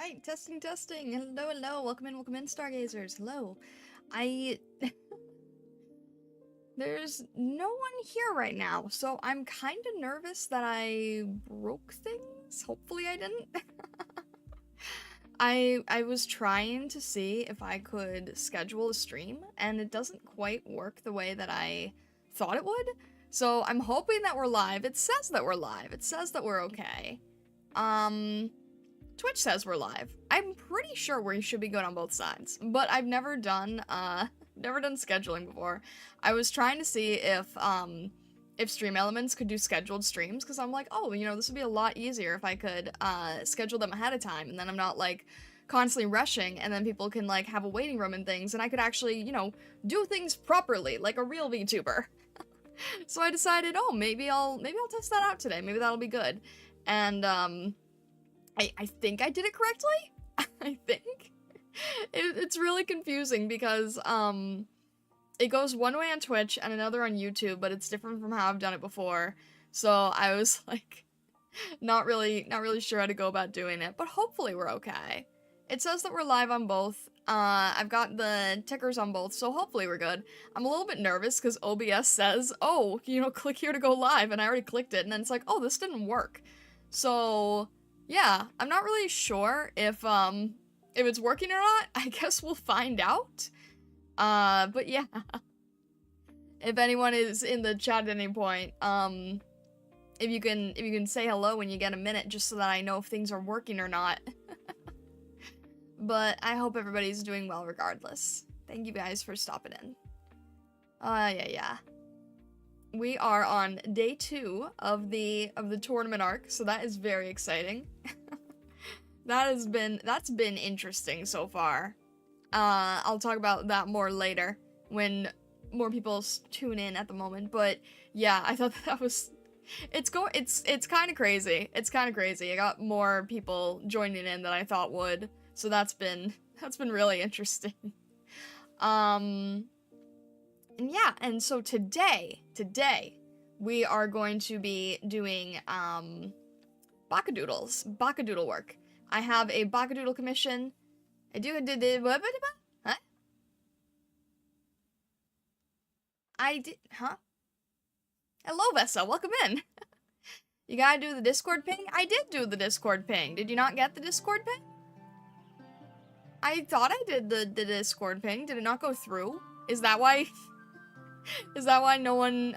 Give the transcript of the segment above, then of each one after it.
Alright, testing. Hello. Welcome in, Stargazers. Hello. There's no one here right now, so I'm kind of nervous that I broke things. Hopefully I didn't. I was trying to see if I could schedule a stream, and it doesn't quite work the way that I thought it would. So I'm hoping that we're live. It says that we're live. It says that we're okay. Twitch says we're live. I'm pretty sure we should be good on both sides, but I've never done scheduling before. I was trying to see if Stream Elements could do scheduled streams, because I'm like, oh, this would be a lot easier if I could schedule them ahead of time, and then I'm not like constantly rushing, and then people can like have a waiting room and things, and I could actually, do things properly like a real VTuber. So I decided, oh, maybe I'll test that out today. Maybe that'll be good. And I think I did it correctly. I think it's really confusing because it goes one way on Twitch and another on YouTube, but it's different from how I've done it before. So I was like not really sure how to go about doing it, but hopefully we're okay. It says that we're live on both. I've got the tickers on both, so hopefully we're good. I'm a little bit nervous because OBS says, oh, click here to go live, and I already clicked it, and then it's like, oh, this didn't work. So yeah, I'm not really sure if it's working or not. I guess we'll find out. But yeah. If anyone is in the chat at any point, if you can say hello when you get a minute, just so that I know if things are working or not. But I hope everybody's doing well regardless. Thank you guys for stopping in. Yeah. We are on day 2 of the tournament arc, so that is very exciting. That's been interesting so far. I'll talk about that more later when more people tune in at the moment. But yeah, I thought that was it's kind of crazy. It's kind of crazy. I got more people joining in than I thought would. So that's been really interesting. And yeah, and so today we are going to be doing Bakadoodle work. I have a Bakadoodle commission. Huh? Hello, Vessa, welcome in. You gotta do the Discord ping? I did do the Discord ping. Did you not get the Discord ping? I thought I did the Discord ping. Did it not go through? Is that why? Is that why no one's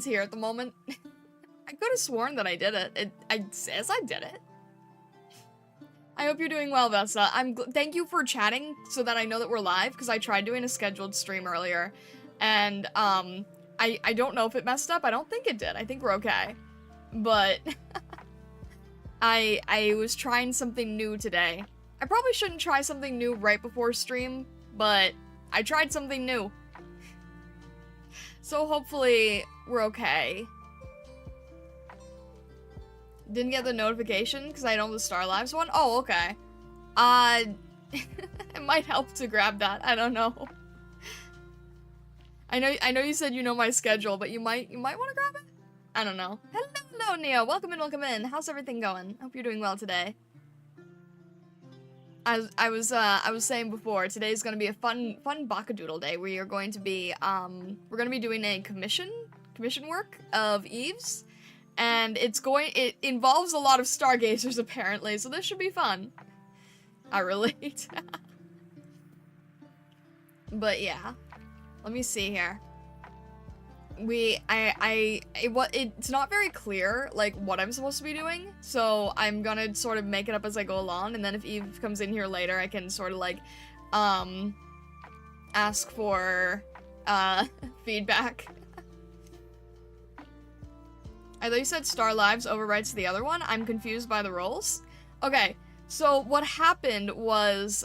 here at the moment? I could have sworn that I did it. It says I did it. I hope you're doing well, Vessa. Thank you for chatting so that I know that we're live, because I tried doing a scheduled stream earlier, and I don't know if it messed up. I don't think it did. I think we're okay. But I was trying something new today. I probably shouldn't try something new right before stream, but I tried something new. So hopefully we're okay. Didn't get the notification because I know the Star Lives one. Oh, okay. It might help to grab that. I don't know. I know you said you know my schedule, but you might want to grab it. I don't know. Hello, Neo. Welcome in. How's everything going? Hope you're doing well today. I was saying before, today's gonna be a fun Bakadoodle day. We are going to be we're gonna be doing a commission work of Eve's, and it involves a lot of stargazers apparently, so this should be fun. I relate. But yeah, let me see here. It's not very clear, like, what I'm supposed to be doing, so I'm gonna sort of make it up as I go along, and then if Eve comes in here later, I can sort of, like, ask for, feedback. I thought you said Star Lives overwrites the other one? I'm confused by the roles. Okay, so what happened was,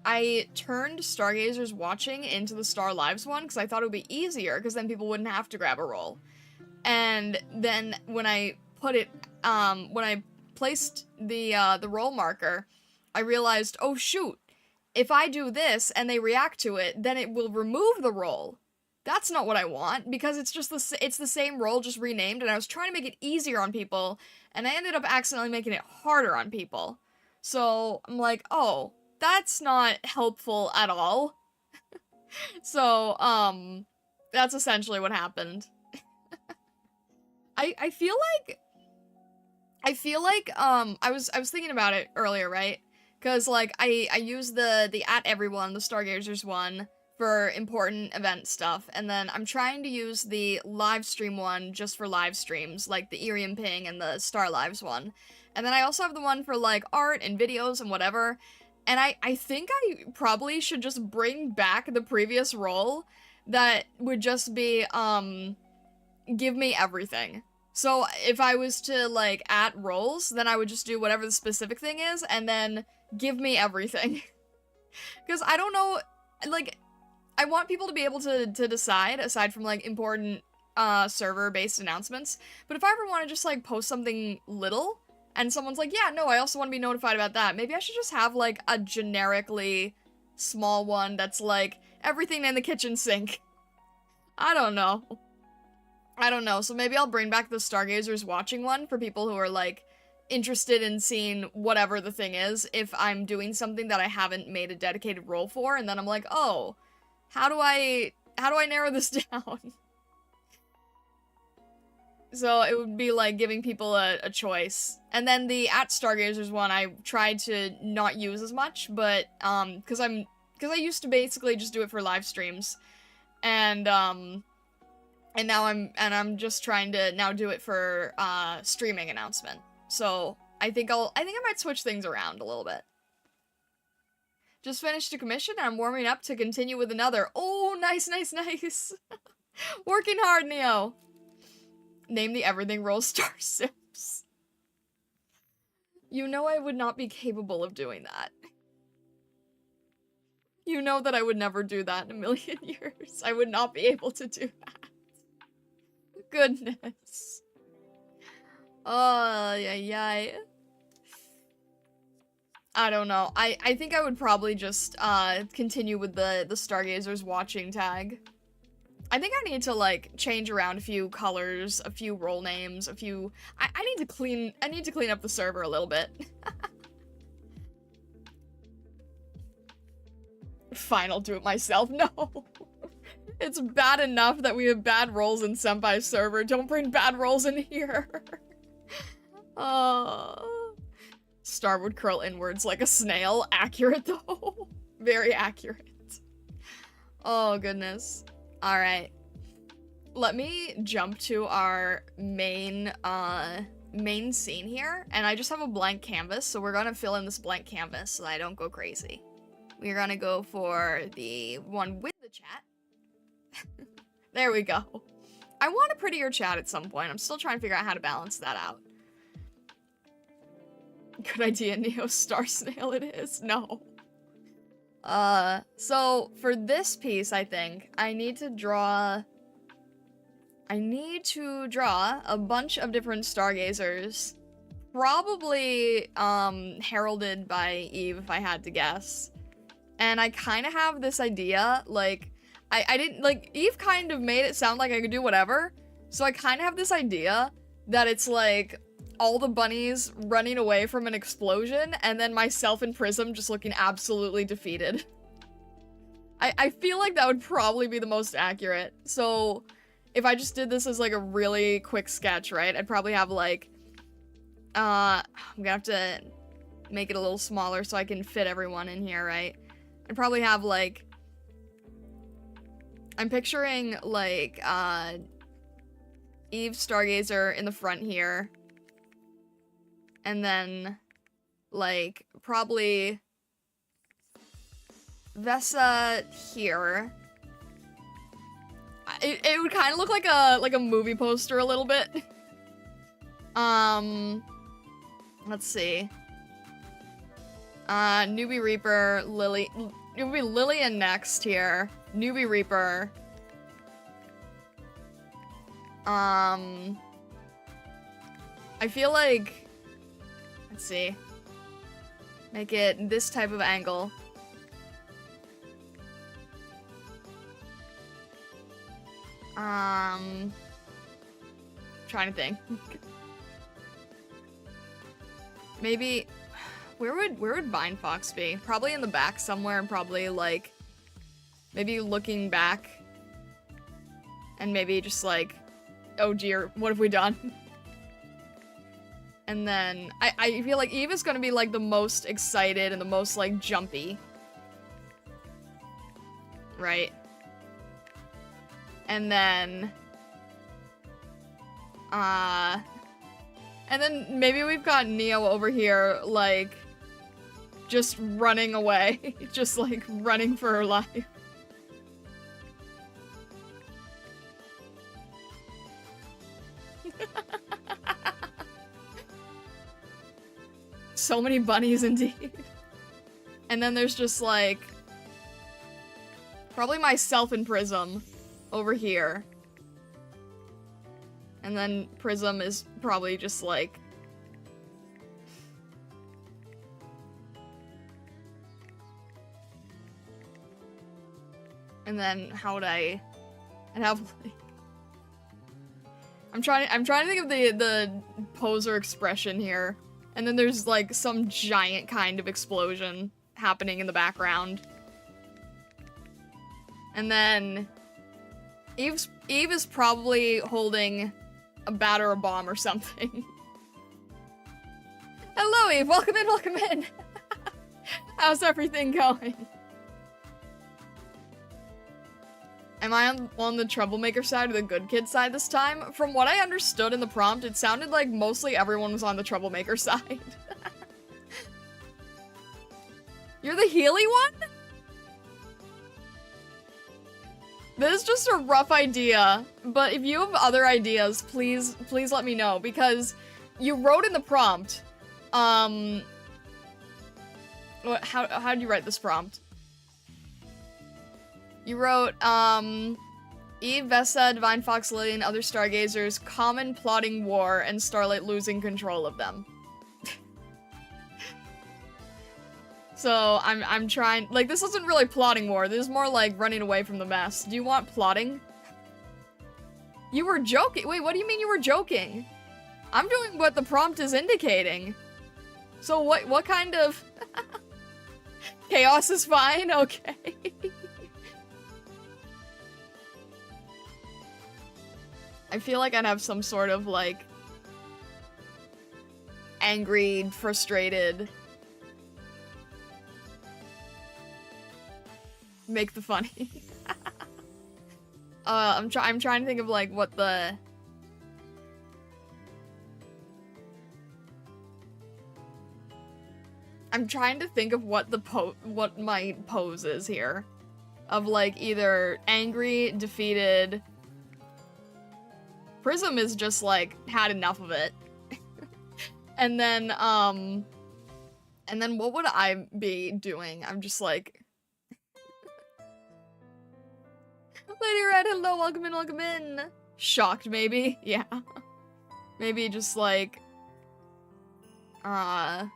I turned Stargazers watching into the Star Lives one because I thought it would be easier, because then people wouldn't have to grab a role. And then when I put it, when I placed the role marker, I realized, oh shoot, if I do this and they react to it, then it will remove the role. That's not what I want, because it's just it's the same role, just renamed, and I was trying to make it easier on people, and I ended up accidentally making it harder on people. So, I'm like, oh, that's not helpful at all. So, that's essentially what happened. I feel like, I was thinking about it earlier, right? Because, like, I use the at everyone, the Stargazers one, for important event stuff, and then I'm trying to use the live stream one just for live streams, like the Irium Ping and the Star Lives one. And then I also have the one for, like, art and videos and whatever, and I think I probably should just bring back the previous role that would just be, give me everything. So if I was to, like, at roles, then I would just do whatever the specific thing is, and then give me everything. Because I don't know, like, I want people to be able to decide, aside from, like, important, server-based announcements, but if I ever want to just, like, post something little, and someone's like, yeah, no, I also want to be notified about that, maybe I should just have, like, a generically small one that's, like, everything in the kitchen sink. I don't know. So maybe I'll bring back the Stargazers watching one for people who are, like, interested in seeing whatever the thing is if I'm doing something that I haven't made a dedicated role for, and then I'm like, oh, how do I narrow this down? So it would be like giving people a choice. And then the at Stargazers one I tried to not use as much, but because I used to basically just do it for live streams. And now I'm just trying to now do it for streaming announcement. So I think I might switch things around a little bit. Just finished a commission and I'm warming up to continue with another. Oh, nice. Working hard, Neo. Name the everything role Star Sims. You know I would not be capable of doing that. You know that I would never do that in a million years. I would not be able to do that. Goodness. Oh, yeah. I don't know. I think I would probably just continue with the Stargazers watching tag. I think I need to, like, change around a few colors, a few role names, a few... I need to clean up the server a little bit. Fine, I'll do it myself. No. It's bad enough that we have bad roles in Senpai's server. Don't bring bad roles in here. Star would curl inwards like a snail. Accurate, though. Very accurate. Oh, goodness. Alright. Let me jump to our main scene here. And I just have a blank canvas, so we're gonna fill in this blank canvas so that I don't go crazy. We're gonna go for the one with the chat. There we go. I want a prettier chat at some point. I'm still trying to figure out how to balance that out. Good idea, Neo. Star Snail it is. No. So for this piece, I think I need to draw a bunch of different Stargazers, probably heralded by Eve if I had to guess. And I kind of have this idea, like, I didn't, like, Eve kind of made it sound like I could do whatever, so I kind of have this idea that it's like all the bunnies running away from an explosion, and then myself and Prism just looking absolutely defeated. I feel like that would probably be the most accurate. So if I just did this as like a really quick sketch, right, I'd probably have like, I'm gonna have to make it a little smaller so I can fit everyone in here, right? I'd probably have like, I'm picturing like, Eve Stargazer in the front here. And then, like, probably Vesa here. It would kind of look like a movie poster a little bit. Let's see. Newbie Reaper, Lily. It would be Lillian next here. Newbie Reaper. I feel like, let's see. Make it this type of angle. Trying to think. Maybe, where would Vine Fox be? Probably in the back somewhere, and probably like, maybe looking back, and maybe just like, oh dear, what have we done? And then, I feel like Eve is gonna be like the most excited and the most like jumpy. Right? And then, and then maybe we've got Neo over here, like, just running away. Just, like, running for her life. So many bunnies, indeed. And then there's just, like, probably myself and Prism over here. And then Prism is probably just like... And then how would I... And how... I'm trying to think of the poser expression here. And then there's like some giant kind of explosion happening in the background. And then Eve is probably holding a bat or a bomb or something. Hello, Eve. Welcome in, welcome in. How's everything going? Am I on the troublemaker side or the good kid side this time? From what I understood in the prompt, it sounded like mostly everyone was on the troublemaker side. You're the Healy one? This is just a rough idea, but if you have other ideas, please let me know, because you wrote in the prompt, how'd you write this prompt? You wrote, Eve, Vesa, Divine Fox, Lily, and other stargazers, common plotting war, and Starlight losing control of them. So, I'm trying- like, this isn't really plotting war, this is more like running away from the mess. Do you want plotting? You were joking- wait, what do you mean you were joking? I'm doing what the prompt is indicating. So what kind of- Chaos is fine? Okay. I feel like I'd have some sort of, like, angry, frustrated... Make the funny. I'm trying to think of, like, what the... I'm trying to think of what what my pose is here. Of, like, either angry, defeated... Prism is just, like, had enough of it. And then what would I be doing? I'm just, like... Lady Red, hello, welcome in, welcome in. Shocked, maybe? Yeah. Maybe just, like... I'm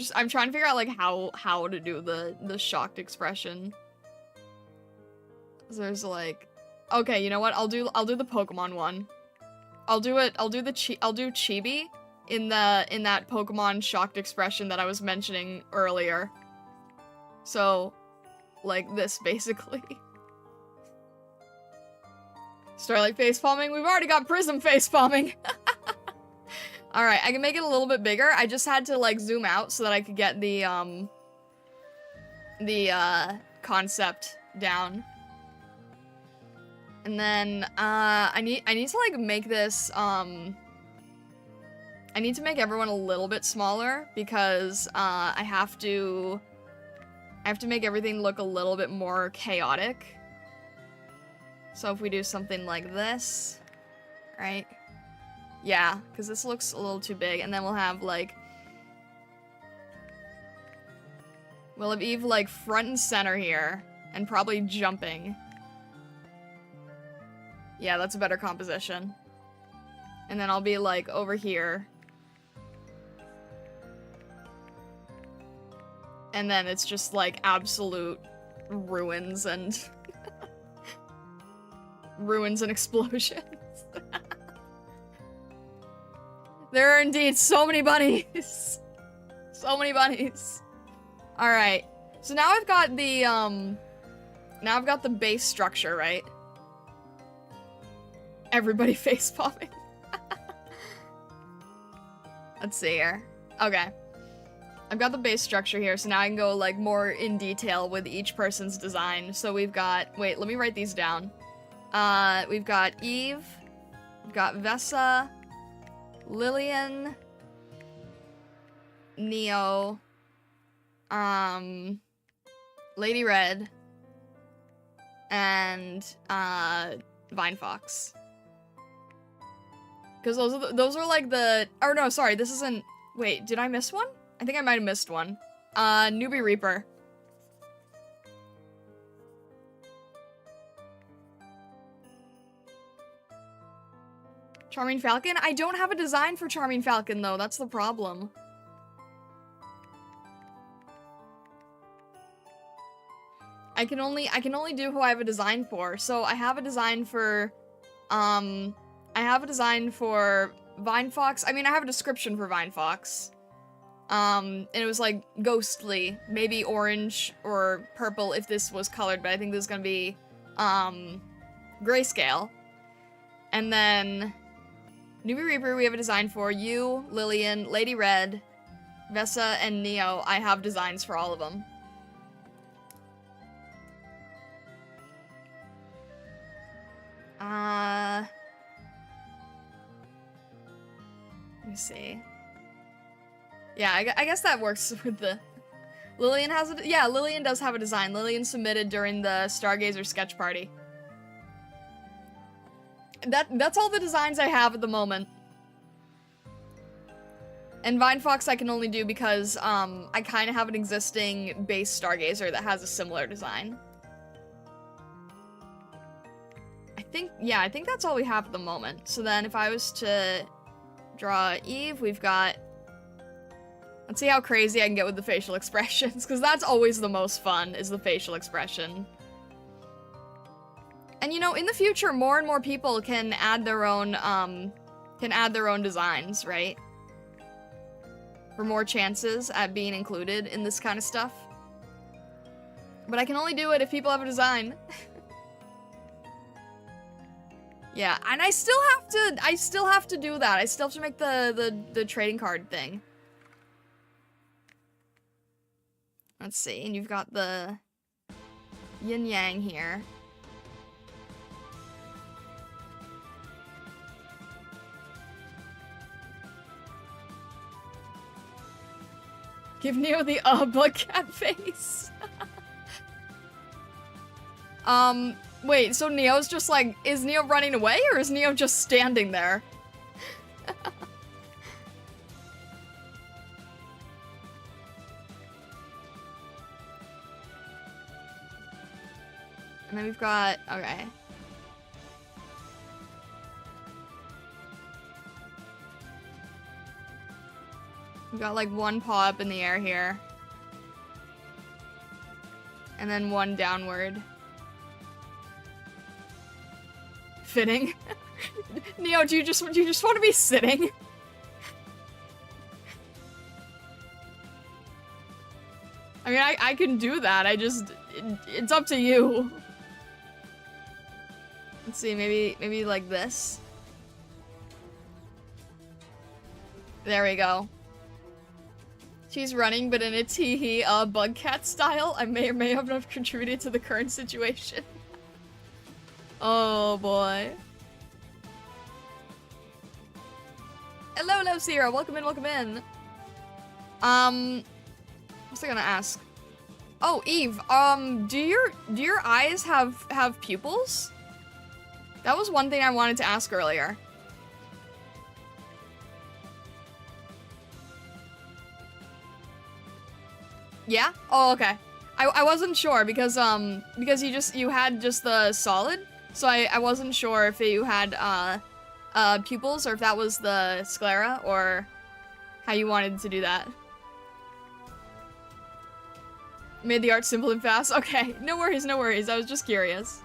trying to figure out, like, how to do the shocked expression. So there's, like... Okay, you know what? I'll do the Pokemon one. I'll do Chibi in that Pokemon shocked expression that I was mentioning earlier. So, like this, basically. Starlight facepalming? We've already got Prism facepalming! Alright, I can make it a little bit bigger. I just had to, like, zoom out so that I could get the concept down. And then, I need to, like, make this, I need to make everyone a little bit smaller, because, I have to make everything look a little bit more chaotic. So if we do something like this, right? Yeah, because this looks a little too big, and then we'll have, like... We'll have Eve, like, front and center here, and probably jumping. Yeah, that's a better composition. And then I'll be, like, over here. And then it's just, like, absolute ruins and... ruins and explosions. There are indeed so many bunnies. So many bunnies. Alright. So now I've got the, now I've got the base structure, right? Everybody face popping. Let's see here. Okay. I've got the base structure here, so now I can go, like, more in detail with each person's design. So we've got... Wait, let me write these down. We've got Eve. We've got Vesa. Lillian. Neo. Lady Red. And, Vine Fox. Because those are like the... Oh, no, sorry, this isn't... Wait, did I miss one? I think I might have missed one. Newbie Reaper. Charming Falcon? I don't have a design for Charming Falcon, though. That's the problem. I can only do who I have a design for. So I have a design for, I have a design for Vine Fox. I mean, I have a description for Vine Fox. And it was like ghostly, maybe orange or purple if this was colored, but I think this is gonna be, grayscale. And then Newbie Reaper, we have a design for you, Lillian, Lady Red, Vesa, and Neo. I have designs for all of them. Let me see. Yeah, I guess that works with the... Lillian has a... Yeah, Lillian does have a design. Lillian submitted during the Stargazer sketch party. That's all the designs I have at the moment. And Vine Fox I can only do because, I kind of have an existing base Stargazer that has a similar design. I think that's all we have at the moment. So then if I was to draw Eve, we've got... Let's see how crazy I can get with the facial expressions, because that's always the most fun, is the facial expression. And you know, in the future, more and more people can add their own designs, right? For more chances at being included in this kind of stuff. But I can only do it if people have a design. Yeah, and I still have to do that. I still have to make the trading card thing. Let's see, and you've got the yin yang here. Give Neo the bug cat face. Wait, so Neo's just like, is Neo running away or is Neo just standing there? And then we've got, okay. We've got like one paw up in the air here. And then one downward. Fitting. Neo, do you just want to be sitting? I mean, I can do that. It's up to you. Let's see, maybe like this. There we go. She's running, but in a tee-hee, bug cat style. I may or may have contributed to the current situation. Oh boy. Hello, Sierra. Welcome in, welcome in. What's I gonna ask? Oh, Eve. Do your eyes have pupils? That was one thing I wanted to ask earlier. Yeah? Oh, okay. I wasn't sure because you had just the solid, so I wasn't sure if you had pupils or if that was the sclera or how you wanted to do that. Made the art simple and fast. Okay, no worries, no worries. I was just curious.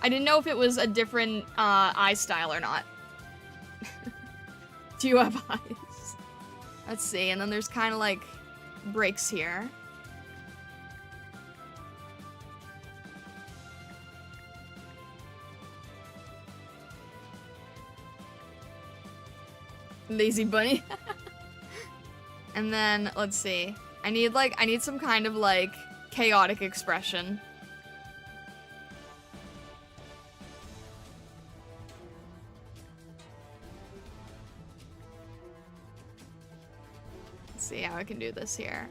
I didn't know if it was a different eye style or not. Do you have eyes? Let's see, and then there's kind of like breaks here. Lazy bunny. And then, let's see. I need some kind of like chaotic expression. Let's see how I can do this here.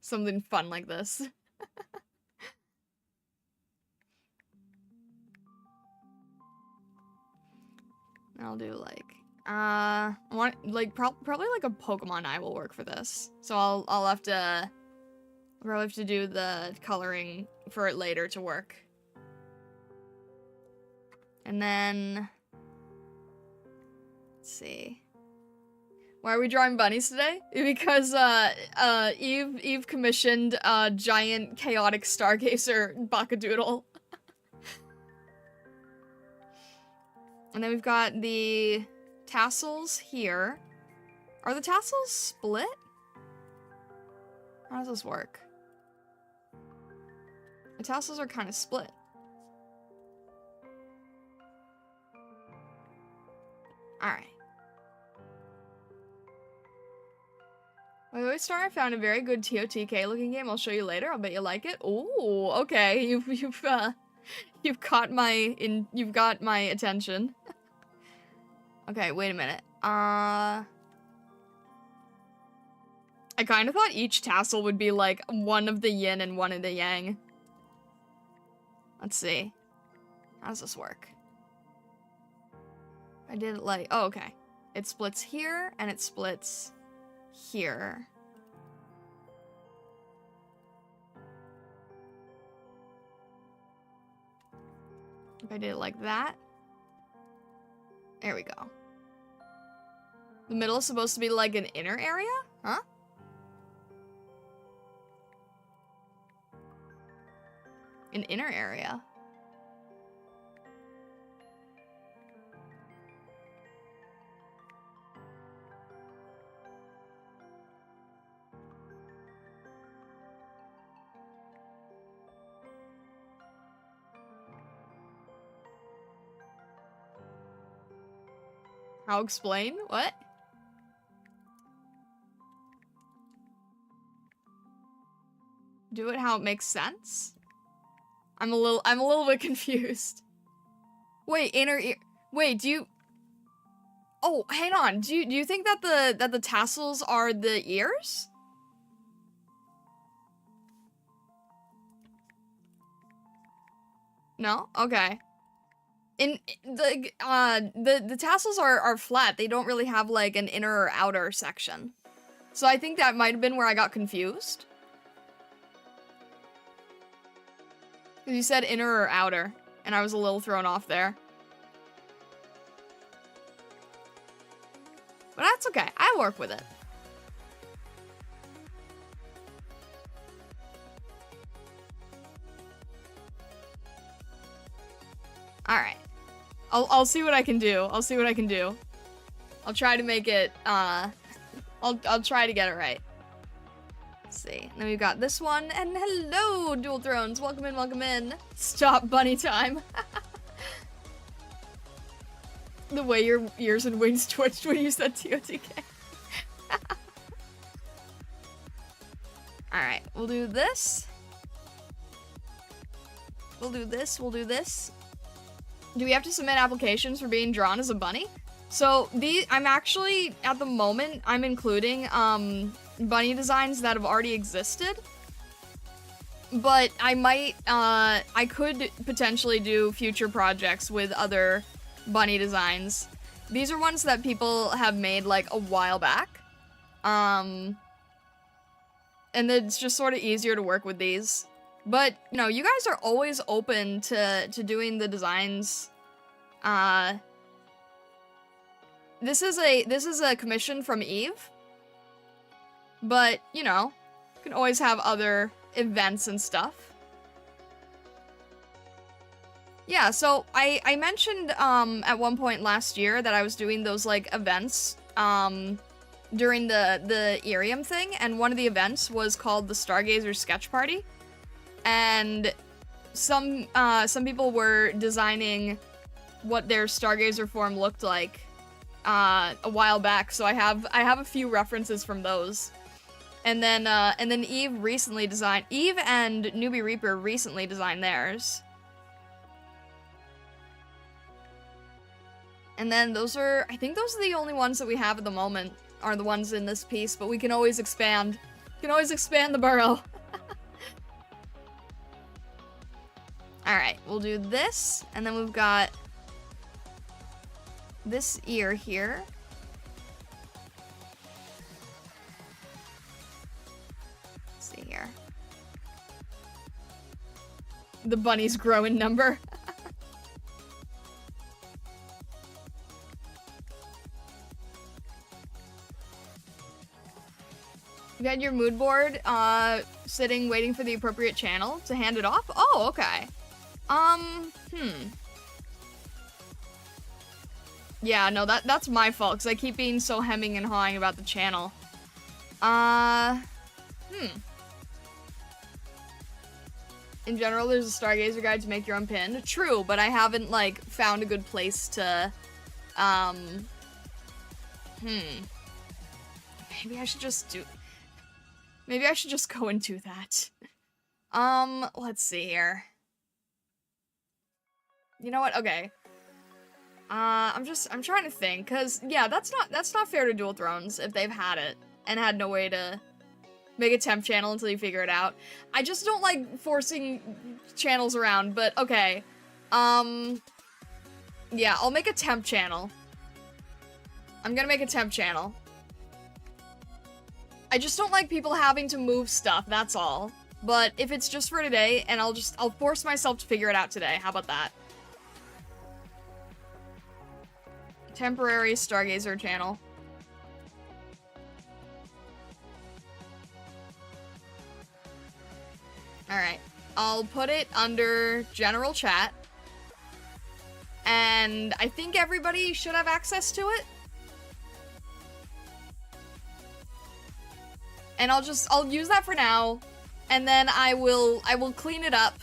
Something fun like this. I'll do like, probably like a Pokemon eye will work for this. So I'll probably have to do the coloring for it later to work. And then, let's see. Why are we drawing bunnies today? Because, Eve commissioned a giant chaotic stargazer Bakadoodle. And then we've got the tassels here. Are the tassels split? How does this work? The tassels are kind of split. Alright. By the way, Star, I found a very good TOTK looking game. I'll show you later. I'll bet you like it. Ooh, okay. You've got my attention. Okay, wait a minute. I kind of thought each tassel would be like one of the yin and one of the yang. Let's see. How does this work? I did it like, oh, okay. It splits here and it splits here. If I did it like that. There we go. The middle is supposed to be like an inner area? Huh? An inner area. How explain? What? Do it how it makes sense? I'm a little bit confused. Wait, inner ear. Wait, do you? Oh, hang on. Do you think that the tassels are the ears? No? Okay. In the tassels are flat. They don't really have like an inner or outer section. So I think that might have been where I got confused. You said inner or outer, and I was a little thrown off there. But that's okay. I'll work with it. Alright. I'll see what I can do. I'll see what I can do. I'll try to make it, I'll try to get it right. Let's see. And then we've got this one. And hello, Dual Thrones. Welcome in, welcome in. Stop bunny time. The way your ears and wings twitched when you said TOTK. Alright, we'll do this. We'll do this, we'll do this. Do we have to submit applications for being drawn as a bunny? So, I'm actually, at the moment, I'm including, bunny designs that have already existed. But I might, I could potentially do future projects with other bunny designs. These are ones that people have made, like, a while back. And it's just sort of easier to work with these. But, you know, you guys are always open to doing the designs, This is a commission from Eve. But, you know, you can always have other events and stuff. Yeah, so I mentioned at one point last year that I was doing those like events during the Irium thing, and one of the events was called the Stargazer Sketch Party. And some people were designing what their Stargazer form looked like a while back, so I have a few references from those. And then Eve and Newbie Reaper recently designed theirs. And then I think those are the only ones that we have at the moment, are the ones in this piece, but we can always expand. We can always expand the burrow. Alright, we'll do this, and then we've got this ear here. Let's see here. The bunnies grow in number. You had your mood board, sitting waiting for the appropriate channel to hand it off? Oh, okay. Yeah, no, that's my fault, because I keep being so hemming and hawing about the channel. In general, there's a Stargazer guide to make your own pin. True, but I haven't, like, found a good place to, Maybe I should just go and do that. Let's see here. You know what? Okay. I'm trying to think, cause yeah, that's not fair to Dual Thrones if they've had it and had no way to make a temp channel until you figure it out. I just don't like forcing channels around, but okay. Yeah, I'll make a temp channel. I'm gonna make a temp channel. I just don't like people having to move stuff, that's all. But if it's just for today, and I'll force myself to figure it out today, how about that? Temporary Stargazer channel. Alright, I'll put it under general chat. And I think everybody should have access to it. And I'll use that for now, and then I will clean it up.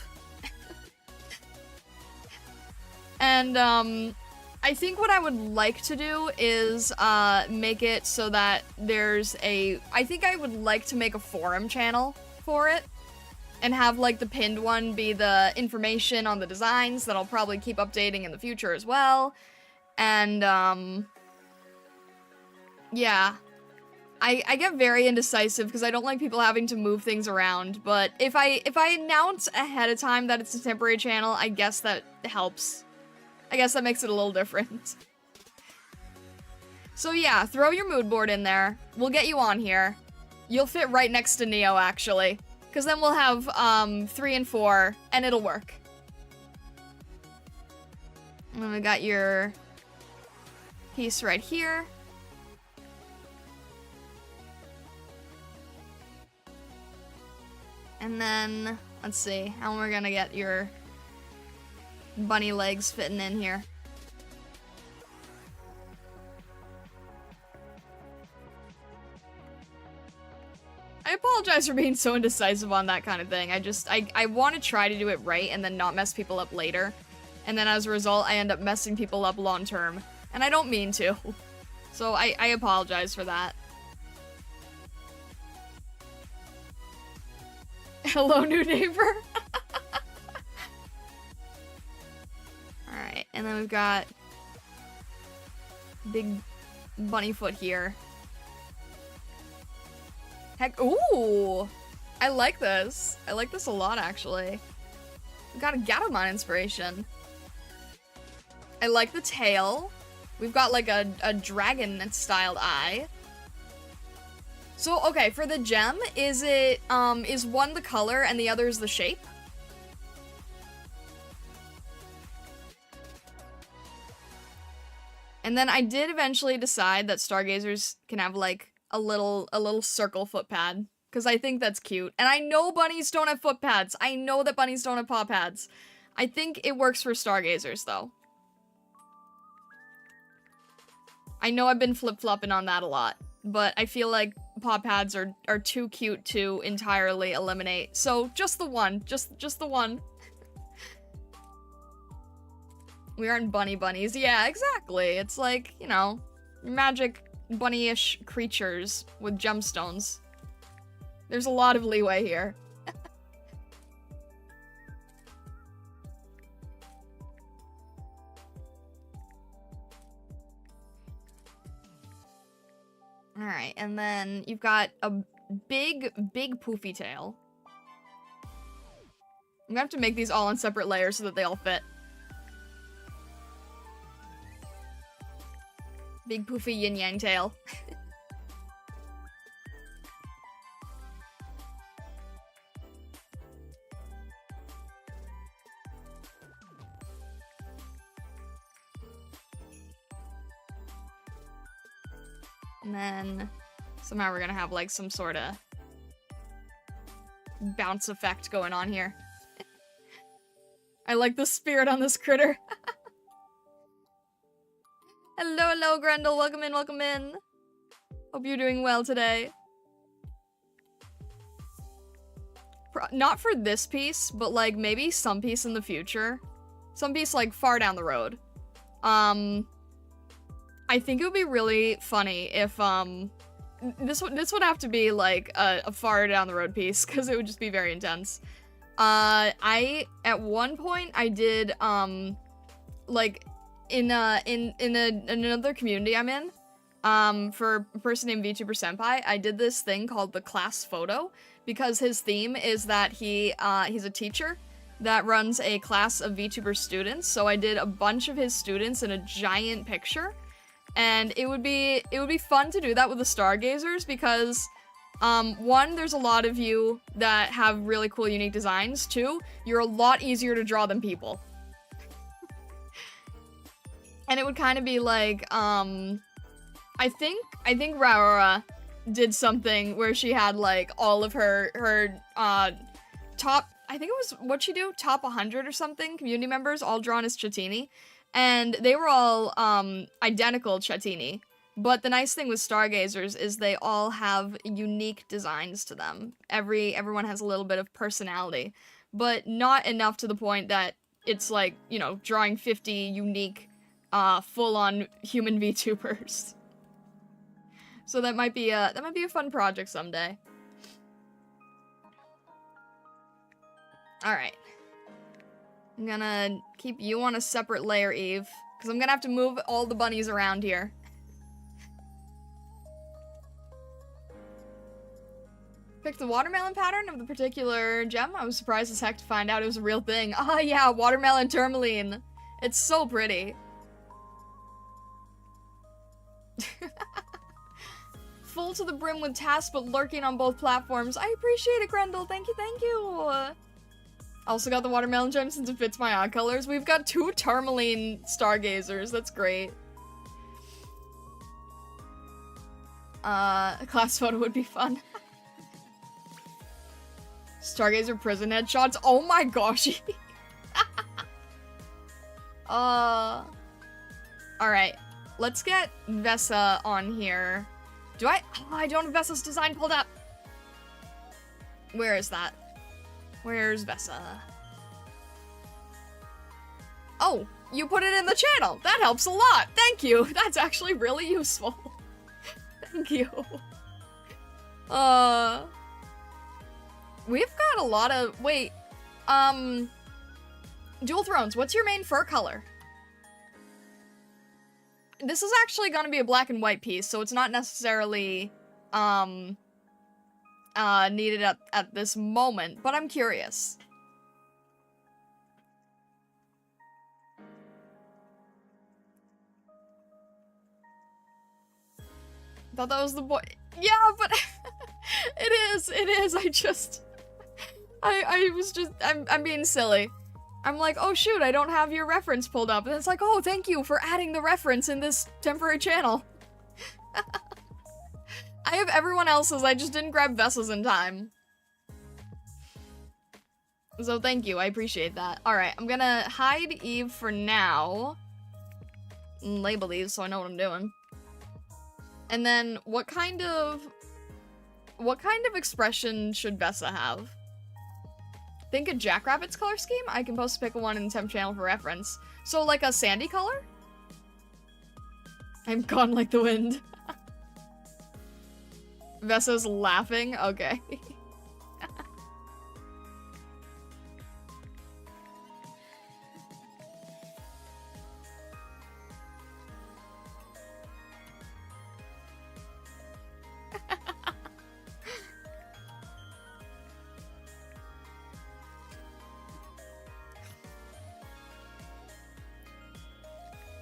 And, I think what I would like to do is, make it so that I think I would like to make a forum channel for it, and have, like, the pinned one be the information on the designs that I'll probably keep updating in the future as well. And, yeah. I get very indecisive because I don't like people having to move things around, but if I announce ahead of time that it's a temporary channel, I guess that helps. I guess that makes it a little different. So yeah, throw your mood board in there. We'll get you on here. You'll fit right next to Neo, actually. Because then we'll have 3 and 4, and it'll work. And then we got your piece right here. And then, let's see, how we're gonna get your bunny legs fitting in here. I apologize for being so indecisive on that kind of thing. I want to try to do it right and then not mess people up later. And then as a result, I end up messing people up long term. And I don't mean to. So I apologize for that. Hello, new neighbor. Alright, and then we've got big bunny foot here. Heck, ooh! I like this. I like this a lot, actually. We've got a Gatomon inspiration. I like the tail. We've got like a dragon-styled eye. So, okay, for the gem, is it, is one the color and the other is the shape? And then I did eventually decide that stargazers can have like a little circle foot pad, because I think that's cute. And I know bunnies don't have foot pads. I know that bunnies don't have paw pads. I think it works for stargazers though. I know I've been flip-flopping on that a lot, but I feel like paw pads are too cute to entirely eliminate. So just the one, just the one. We aren't bunnies. Yeah, exactly. It's like, you know, magic bunny-ish creatures with gemstones. There's a lot of leeway here. Alright, and then you've got a big poofy tail. I'm gonna have to make these all on separate layers so that they all fit. Big poofy yin-yang tail. And then somehow we're gonna have like some sort of bounce effect going on here. I like the spirit on this critter. Hello, Grendel. Welcome in, welcome in. Hope you're doing well today. Not for this piece, but like maybe some piece in the future. Some piece like far down the road. I think it would be really funny if this would have to be like a far down the road piece, because it would just be very intense. At one point I did like in another community I'm in, for a person named VTuber Senpai, I did this thing called the class photo, because his theme is that he's a teacher that runs a class of VTuber students, so I did a bunch of his students in a giant picture, and it would be fun to do that with the stargazers, because one, there's a lot of you that have really cool unique designs. Two, you're a lot easier to draw than people. And it would kind of be like, I think Raora did something where she had like all of her top, I think it was, what'd she do? Top 100 or something, community members all drawn as Chatini. And they were all identical Chatini. But the nice thing with stargazers is they all have unique designs to them. Everyone has a little bit of personality, but not enough to the point that it's like, you know, drawing 50 unique full-on human VTubers. So that might be a fun project someday. All right. I'm gonna keep you on a separate layer, Eve, because I'm gonna have to move all the bunnies around here. Picked the watermelon pattern of the particular gem. I was surprised as heck to find out it was a real thing. Ah, yeah, watermelon tourmaline. It's so pretty. Full to the brim with tasks, but lurking on both platforms. I appreciate it, Grendel. Thank you, thank you. Also got the watermelon gem since it fits my eye colors. We've got 2 tourmaline stargazers. That's great. A class photo would be fun. Stargazer prison headshots. Oh my gosh. Alright. Let's get Vesa on here. Do I? Oh, I don't have Vesa's design pulled up. Where is that? Where's Vesa? Oh, you put it in the channel. That helps a lot. Thank you. That's actually really useful. Thank you. We've got a lot of, wait, Dual Thrones, what's your main fur color? This is actually gonna be a black and white piece, so it's not necessarily, needed at this moment, but I'm curious. Thought that was the boy. Yeah, but it is, I was just, I'm being silly. I'm like, oh shoot, I don't have your reference pulled up. And it's like, oh, thank you for adding the reference in this temporary channel. I have everyone else's, I just didn't grab Vessa's in time. So thank you, I appreciate that. Alright, I'm gonna hide Eve for now. And label these so I know what I'm doing. And then, what kind of expression should Vessa have? Think a Jackrabbit's color scheme? I can post a pick one in the temp channel for reference. So like a sandy color? I'm gone like the wind. Vessa's laughing? Okay.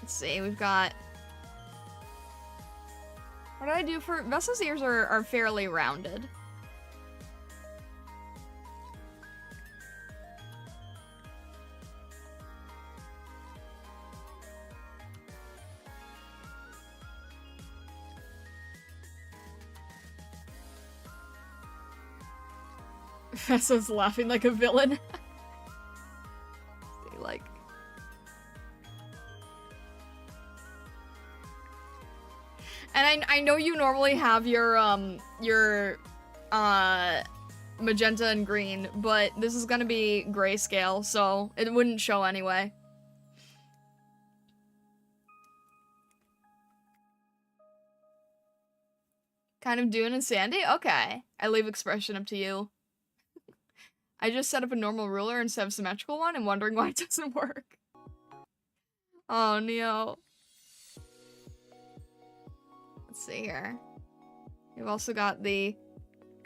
Let's see, we've got... What did I do for... Vessa's ears are fairly rounded. Vessa's laughing like a villain. Like... And I know you normally have your magenta and green, but this is gonna be grayscale, so it wouldn't show anyway. Kind of Dune and Sandy? Okay. I leave expression up to you. I just set up a normal ruler instead of a symmetrical one and wondering why it doesn't work. Oh, Neo. Let's see here. We've also got the...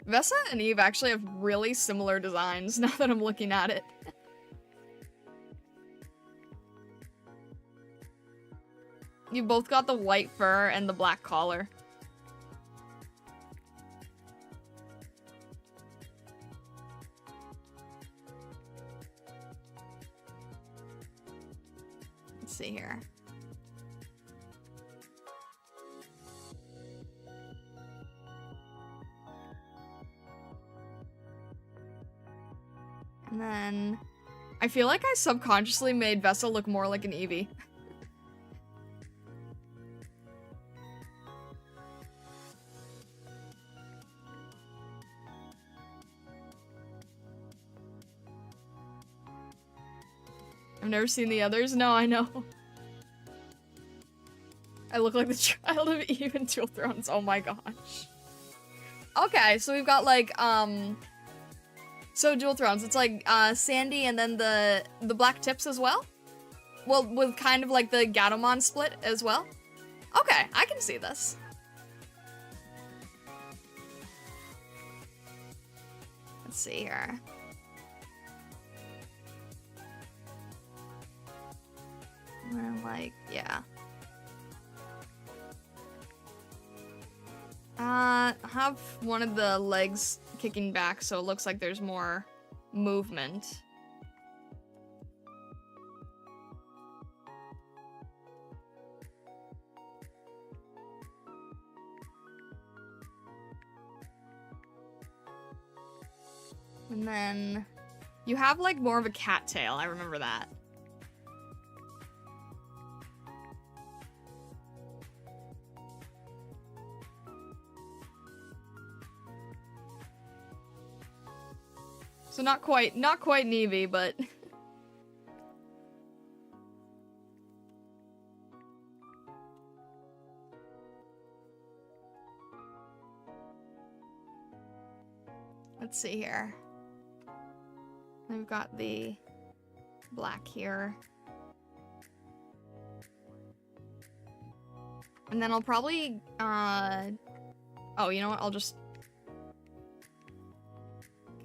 Vessa and Eve actually have really similar designs now that I'm looking at it. You both got the white fur and the black collar. Let's see here. And then... I feel like I subconsciously made Vessa look more like an Eevee. I've never seen the others. No, I know. I look like the child of Eve in Dual Thrones. Oh my gosh. Okay, so we've got like, so Dual Thrones, it's like, Sandy and then the black tips as well? Well, with kind of like the Gatomon split as well? Okay, I can see this. Let's see here. And then, like, yeah. Have one of the legs kicking back so it looks like there's more movement. And then you have like more of a cattail, I remember that. So not quite Eevee, but let's see here. We've got the black here. And then I'll probably oh, you know what? I'll just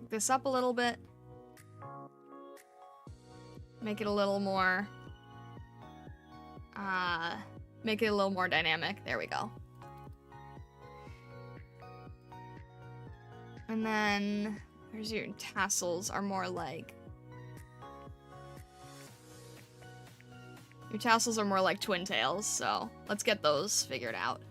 this up a little bit. Make it a little more make it a little more dynamic. There we go. And then there's your tassels are more like Your tassels are more like twin tails, so let's get those figured out.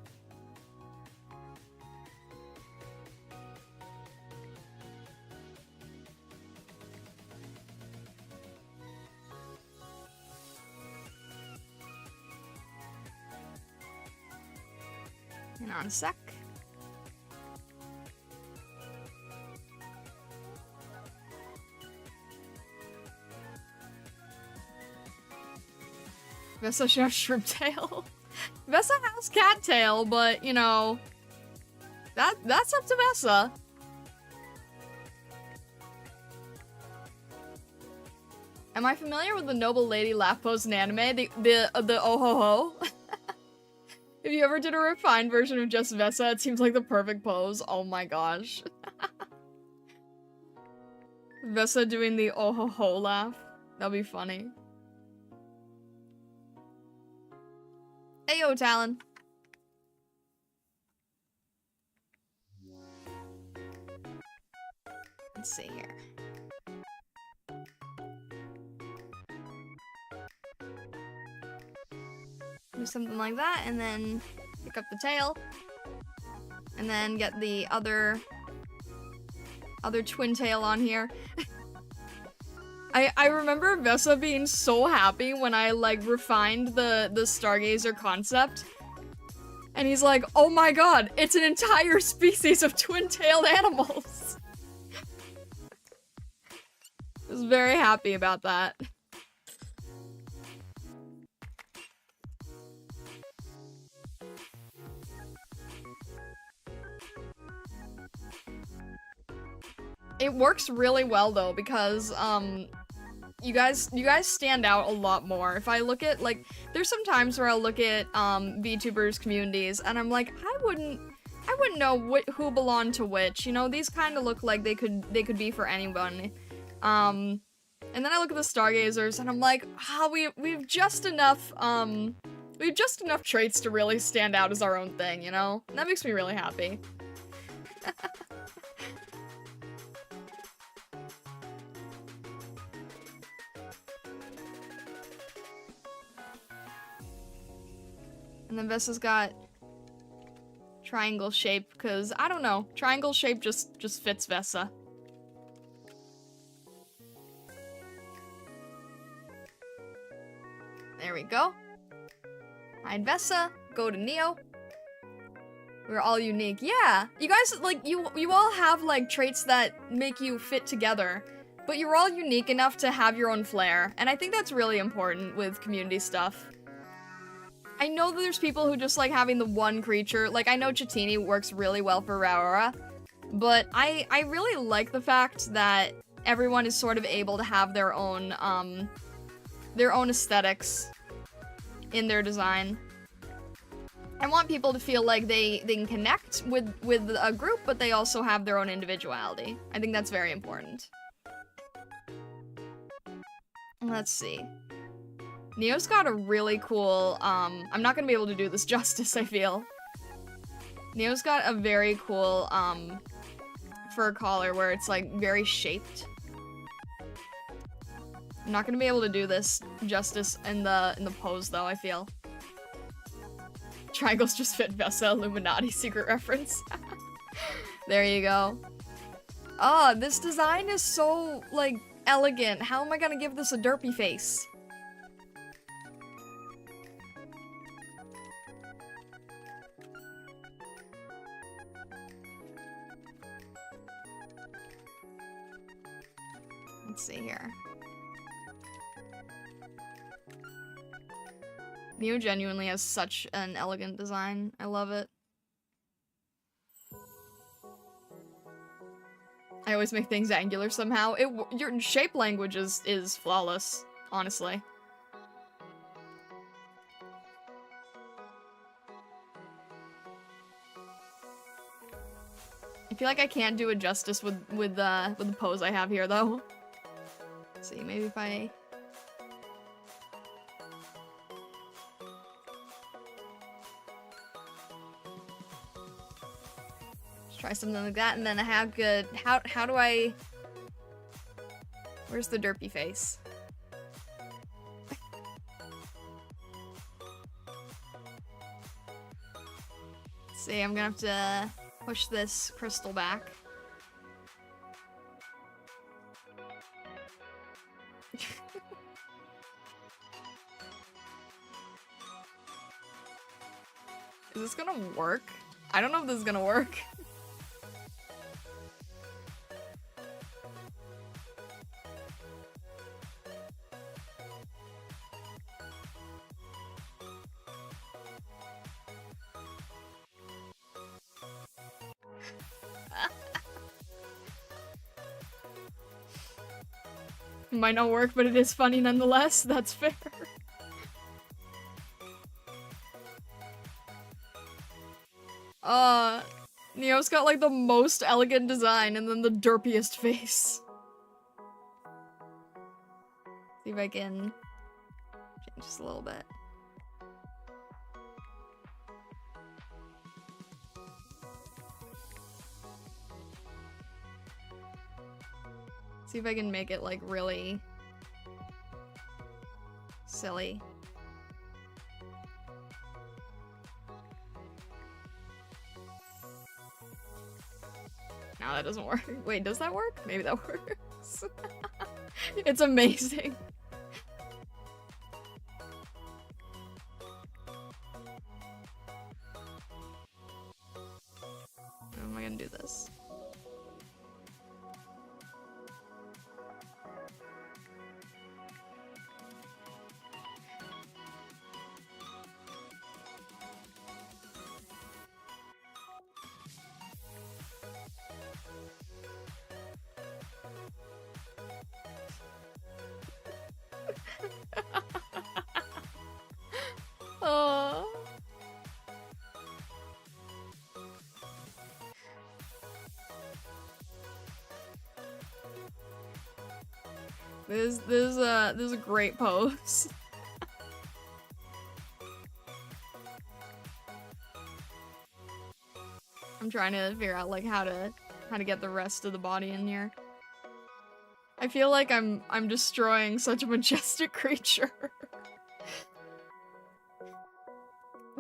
Hang on a sec. Vessa should have shrimp tail. Vessa has cat tail, but you know, that's up to Vessa. Am I familiar with the noble lady laugh pose in anime? The oh ho ho. If you ever did a refined version of just Vessa, it seems like the perfect pose. Oh my gosh. Vessa doing the oh ho ho laugh. That'll be funny. Hey yo, Talon. Let's see here. Do something like that, and then pick up the tail. And then get the other twin tail on here. I remember Vessa being so happy when I like refined the Stargazer concept. And he's like, oh my god, it's an entire species of twin-tailed animals. I was very happy about that. It works really well though, because you guys stand out a lot more. If I look at, like, there's some times where I'll look at VTubers communities and I'm like, I wouldn't know who belonged to which. You know, these kind of look like they could be for anyone. And then I look at the Stargazers and I'm like, we've just enough traits to really stand out as our own thing, you know? And that makes me really happy. And then Vessa's got triangle shape, because, I don't know, triangle shape just fits Vessa. There we go. Hide Vessa, go to Neo. We're all unique. Yeah, you guys, like, you all have, like, traits that make you fit together, but you're all unique enough to have your own flair, and I think that's really important with community stuff. I know that there's people who just like having the one creature. Like, I know Chatini works really well for Raora, but I really like the fact that everyone is sort of able to have their own aesthetics in their design. I want people to feel like they can connect with a group, but they also have their own individuality. I think that's very important. Let's see. Neo's got a really cool, I'm not gonna be able to do this justice, I feel. Neo's got a very cool, fur collar where it's, like, very shaped. I'm not gonna be able to do this justice in the pose, though, I feel. Triangles just fit Vessa, Illuminati secret reference. There you go. Oh, this design is so, like, elegant. How am I gonna give this a derpy face? Let's see here. Neo genuinely has such an elegant design. I love it. I always make things angular somehow. Your shape language is flawless, honestly. I feel like I can't do it justice with the pose I have here, though. Let's see, maybe if I... Just try something like that, and then I have good... How do I... Where's the derpy face? See, I'm gonna have to push this crystal back. Is this gonna work? I don't know if this is gonna work. It might not work, but it is funny nonetheless. That's fair. Neo's got like the most elegant design and then the derpiest face. See if I can change this a little bit. See if I can make it like really silly. No, that doesn't work. Wait, does that work? Maybe that works. It's amazing. How am I gonna do this? This is a great pose. I'm trying to figure out like how to get the rest of the body in here. I feel like I'm destroying such a majestic creature.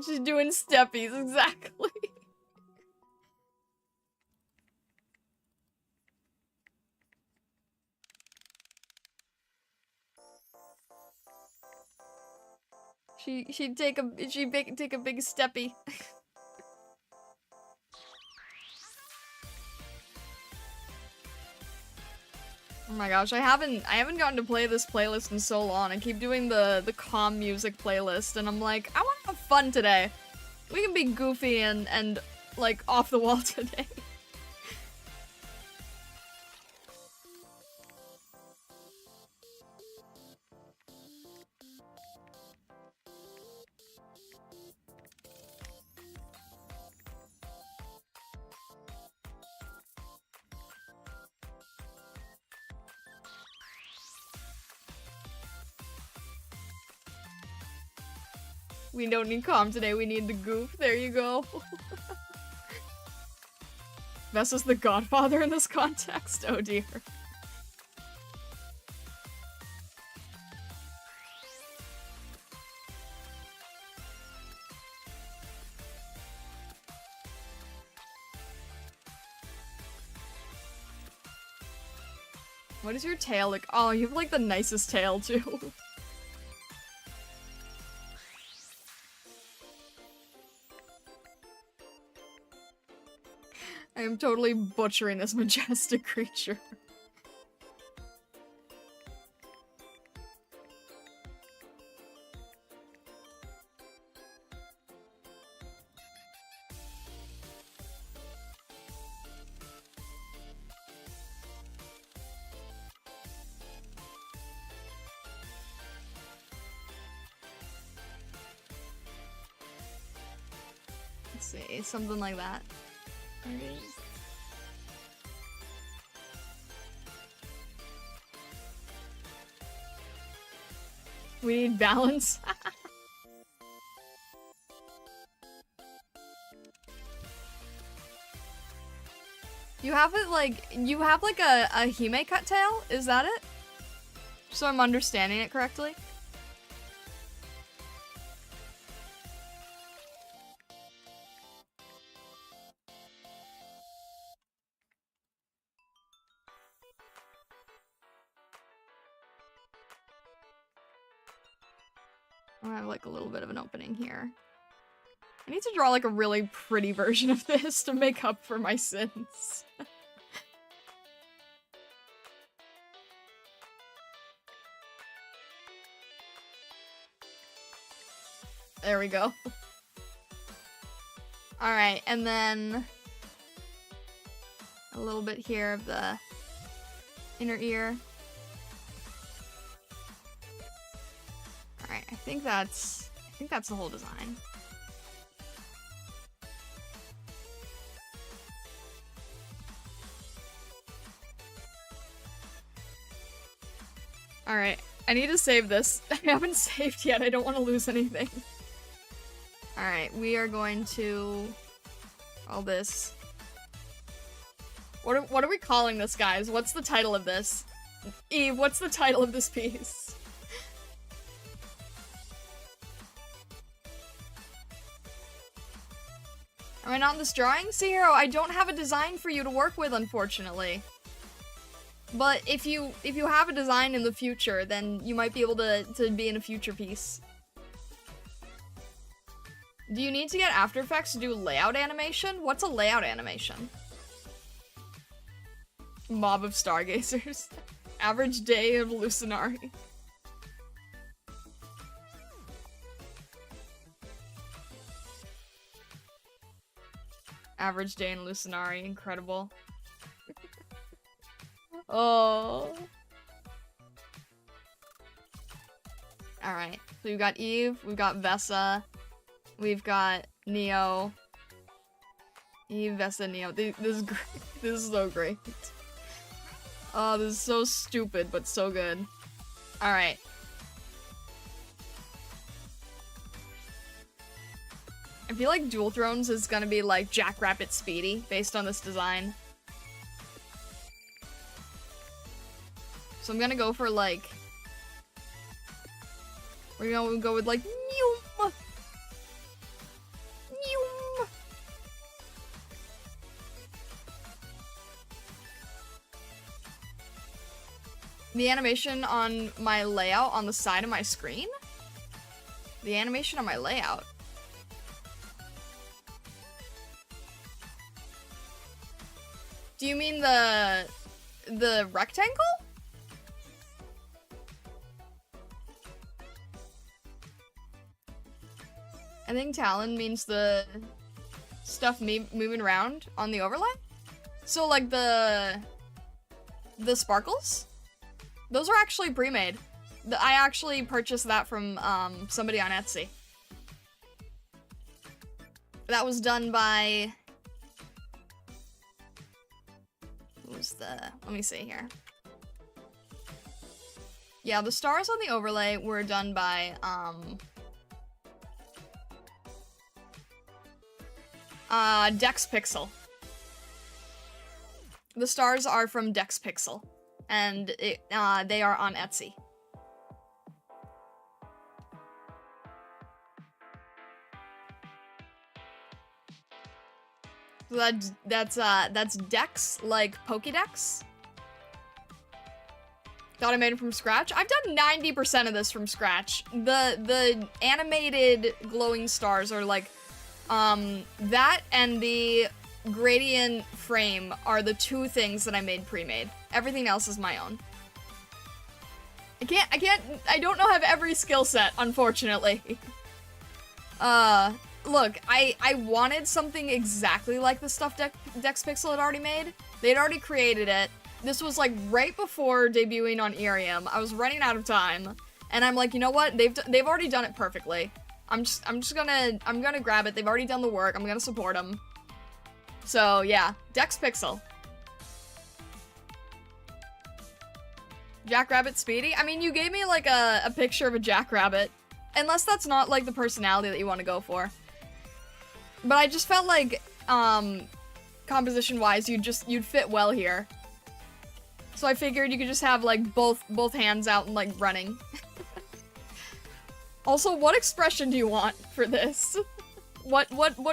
She's doing steppies, exactly. She'd take a big steppy. Oh my gosh, I haven't gotten to play this playlist in so long. I keep doing the calm music playlist, and I'm like, I want to have fun today. We can be goofy and like off the wall today. We don't need calm today, we need the goof. There you go. Vessa's the godfather in this context? Oh dear. What is your tail like? Oh, you have like the nicest tail too. I am totally butchering this majestic creature. Let's see, something like that. Maybe. We need balance. You have it like, you have like a Hime cut tail? Is that it? So I'm understanding it correctly? I have like a little bit of an opening here. I need to draw like a really pretty version of this to make up for my sins. There we go. Alright, and then a little bit here of the inner ear. Alright, I think that's the whole design. Alright, I need to save this. I haven't saved yet, I don't want to lose anything. Alright, we are going to... all this. What are we calling this, guys? What's the title of this? Eve, what's the title of this piece? Am I not in this drawing? Sierra, I don't have a design for you to work with, unfortunately. But if you have a design in the future, then you might be able to be in a future piece. Do you need to get After Effects to do layout animation? What's a layout animation? Mob of Stargazers. Average day of Lucinari. Average day in Lucinari. Incredible. Oh. Alright. So we've got Eve. We've got Vessa. We've got Neo. Eve, Vessa, Neo. This is great. This is so great. Oh, this is so stupid, but so good. Alright. I feel like Dual Thrones is gonna be like Jackrabbit Speedy, based on this design. So I'm gonna go for like... we're gonna go with like... Mew! Mew! The animation on my layout on the side of my screen? The animation on my layout? Do you mean the rectangle? I think Talon means the stuff moving around on the overlay. So like the sparkles? Those are actually pre-made. I actually purchased that from somebody on Etsy. That was done by... who's the... let me see here. Yeah, the stars on the overlay were done by, Dex Pixel. The stars are from Dex Pixel, and they are on Etsy. So that's Dex, like Pokédex. Thought I made it from scratch. I've done 90% of this from scratch. The animated glowing stars are like, that and the gradient frame are the two things that I made pre-made. Everything else is my own. I don't know have every skill set, unfortunately. Look, I wanted something exactly like the stuff Dex Pixel had already made. They'd already created it. This was like right before debuting on Irium. I was running out of time, and I'm like, you know what? They've already done it perfectly. I'm gonna grab it. They've already done the work. I'm gonna support them. So yeah, Dex Pixel. Jackrabbit Speedy? I mean, you gave me like a picture of a jackrabbit. Unless that's not like the personality that you want to go for. But I just felt like, composition-wise, you'd fit well here. So I figured you could just have like both hands out and like running. Also, what expression do you want for this? What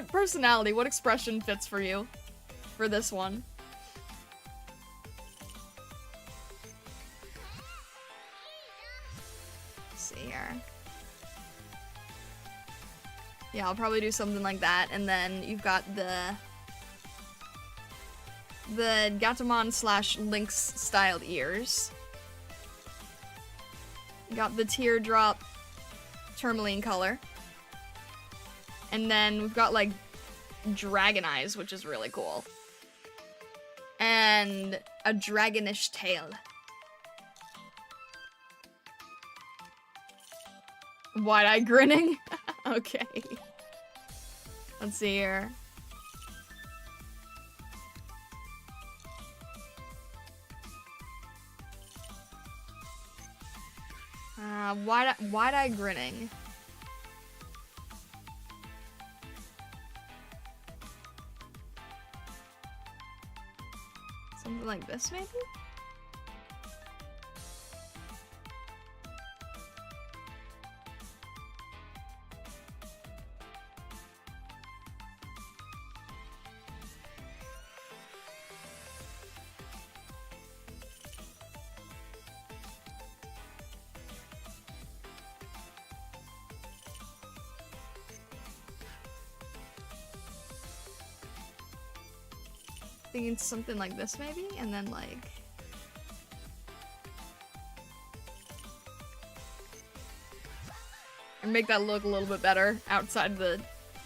personality, what expression fits for you for this one? Let's see here. Yeah, I'll probably do something like that, and then you've got the Gatomon / Lynx styled ears. You got the teardrop tourmaline color. And then we've got like dragon eyes, which is really cool. And a dragonish tail. Wide-eye grinning? Okay. Let's see here. Wide-eye grinning. Something like this, maybe? Thinking something like this, maybe? And then, like... and make that look a little bit better outside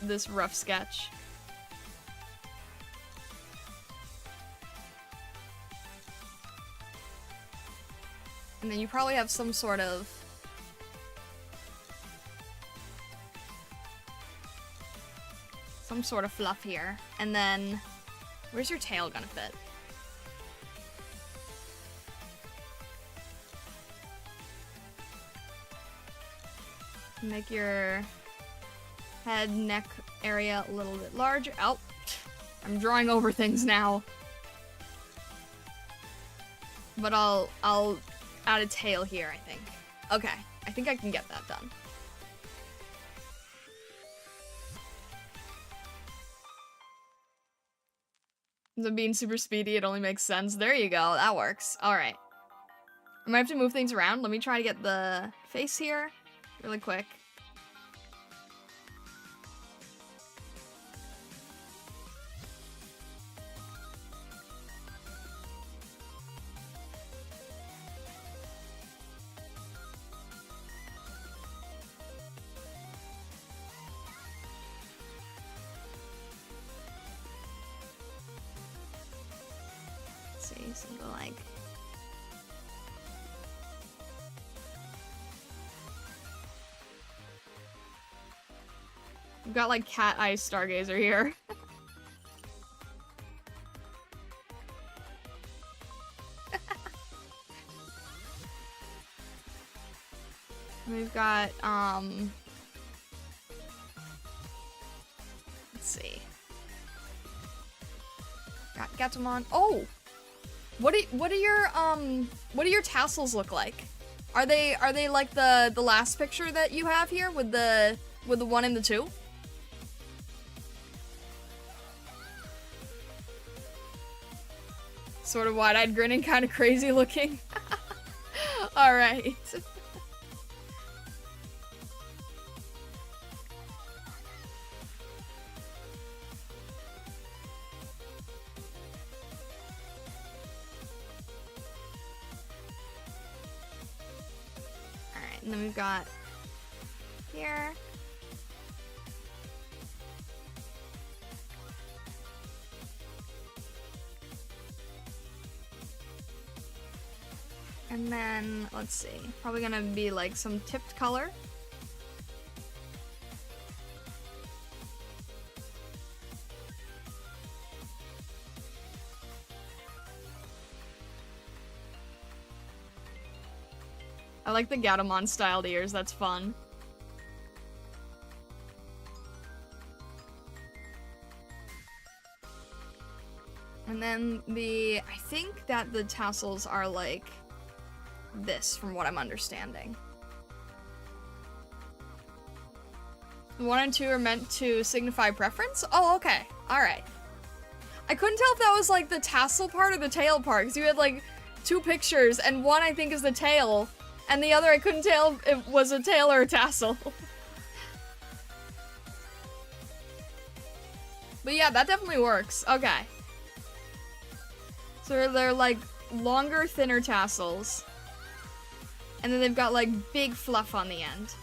this rough sketch. And then you probably have some sort of... fluff here. And then... where's your tail gonna fit? Make your head, neck area a little bit larger. Oh, I'm drawing over things now. But I'll add a tail here, I think. Okay, I think I can get that done. So being super speedy, it only makes sense. There you go, that works. Alright. I might have to move things around. Let me try to get the face here really quick. Something like... we've got like cat eye stargazer here. We've got let's see. Got Gatomon. Oh! What do your tassels look like? Are they like the last picture that you have here with the 1 and the 2? Sort of wide-eyed grinning, kind of crazy looking. All right. And then we've got here. And then, let's see, probably gonna be like some tipped color. I like the Gatomon styled ears, that's fun. And then I think that the tassels are like this, from what I'm understanding. The 1 and 2 are meant to signify preference? Oh, okay. Alright. I couldn't tell if that was like the tassel part or the tail part, because you had like 2 pictures, and one I think is the tail, and the other I couldn't tell if it was a tail or a tassel. But yeah, that definitely works. Okay. So they're like longer, thinner tassels. And then they've got like big fluff on the end.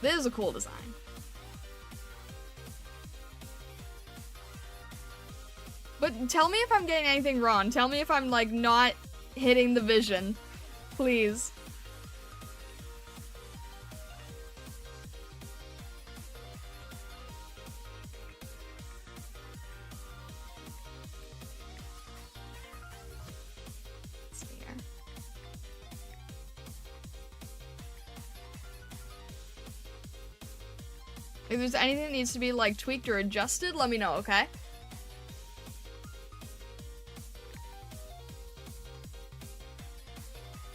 This is a cool design. But tell me if I'm getting anything wrong. Tell me if I'm like not hitting the vision. Please. Let's see here. If there's anything that needs to be like tweaked or adjusted, let me know, okay?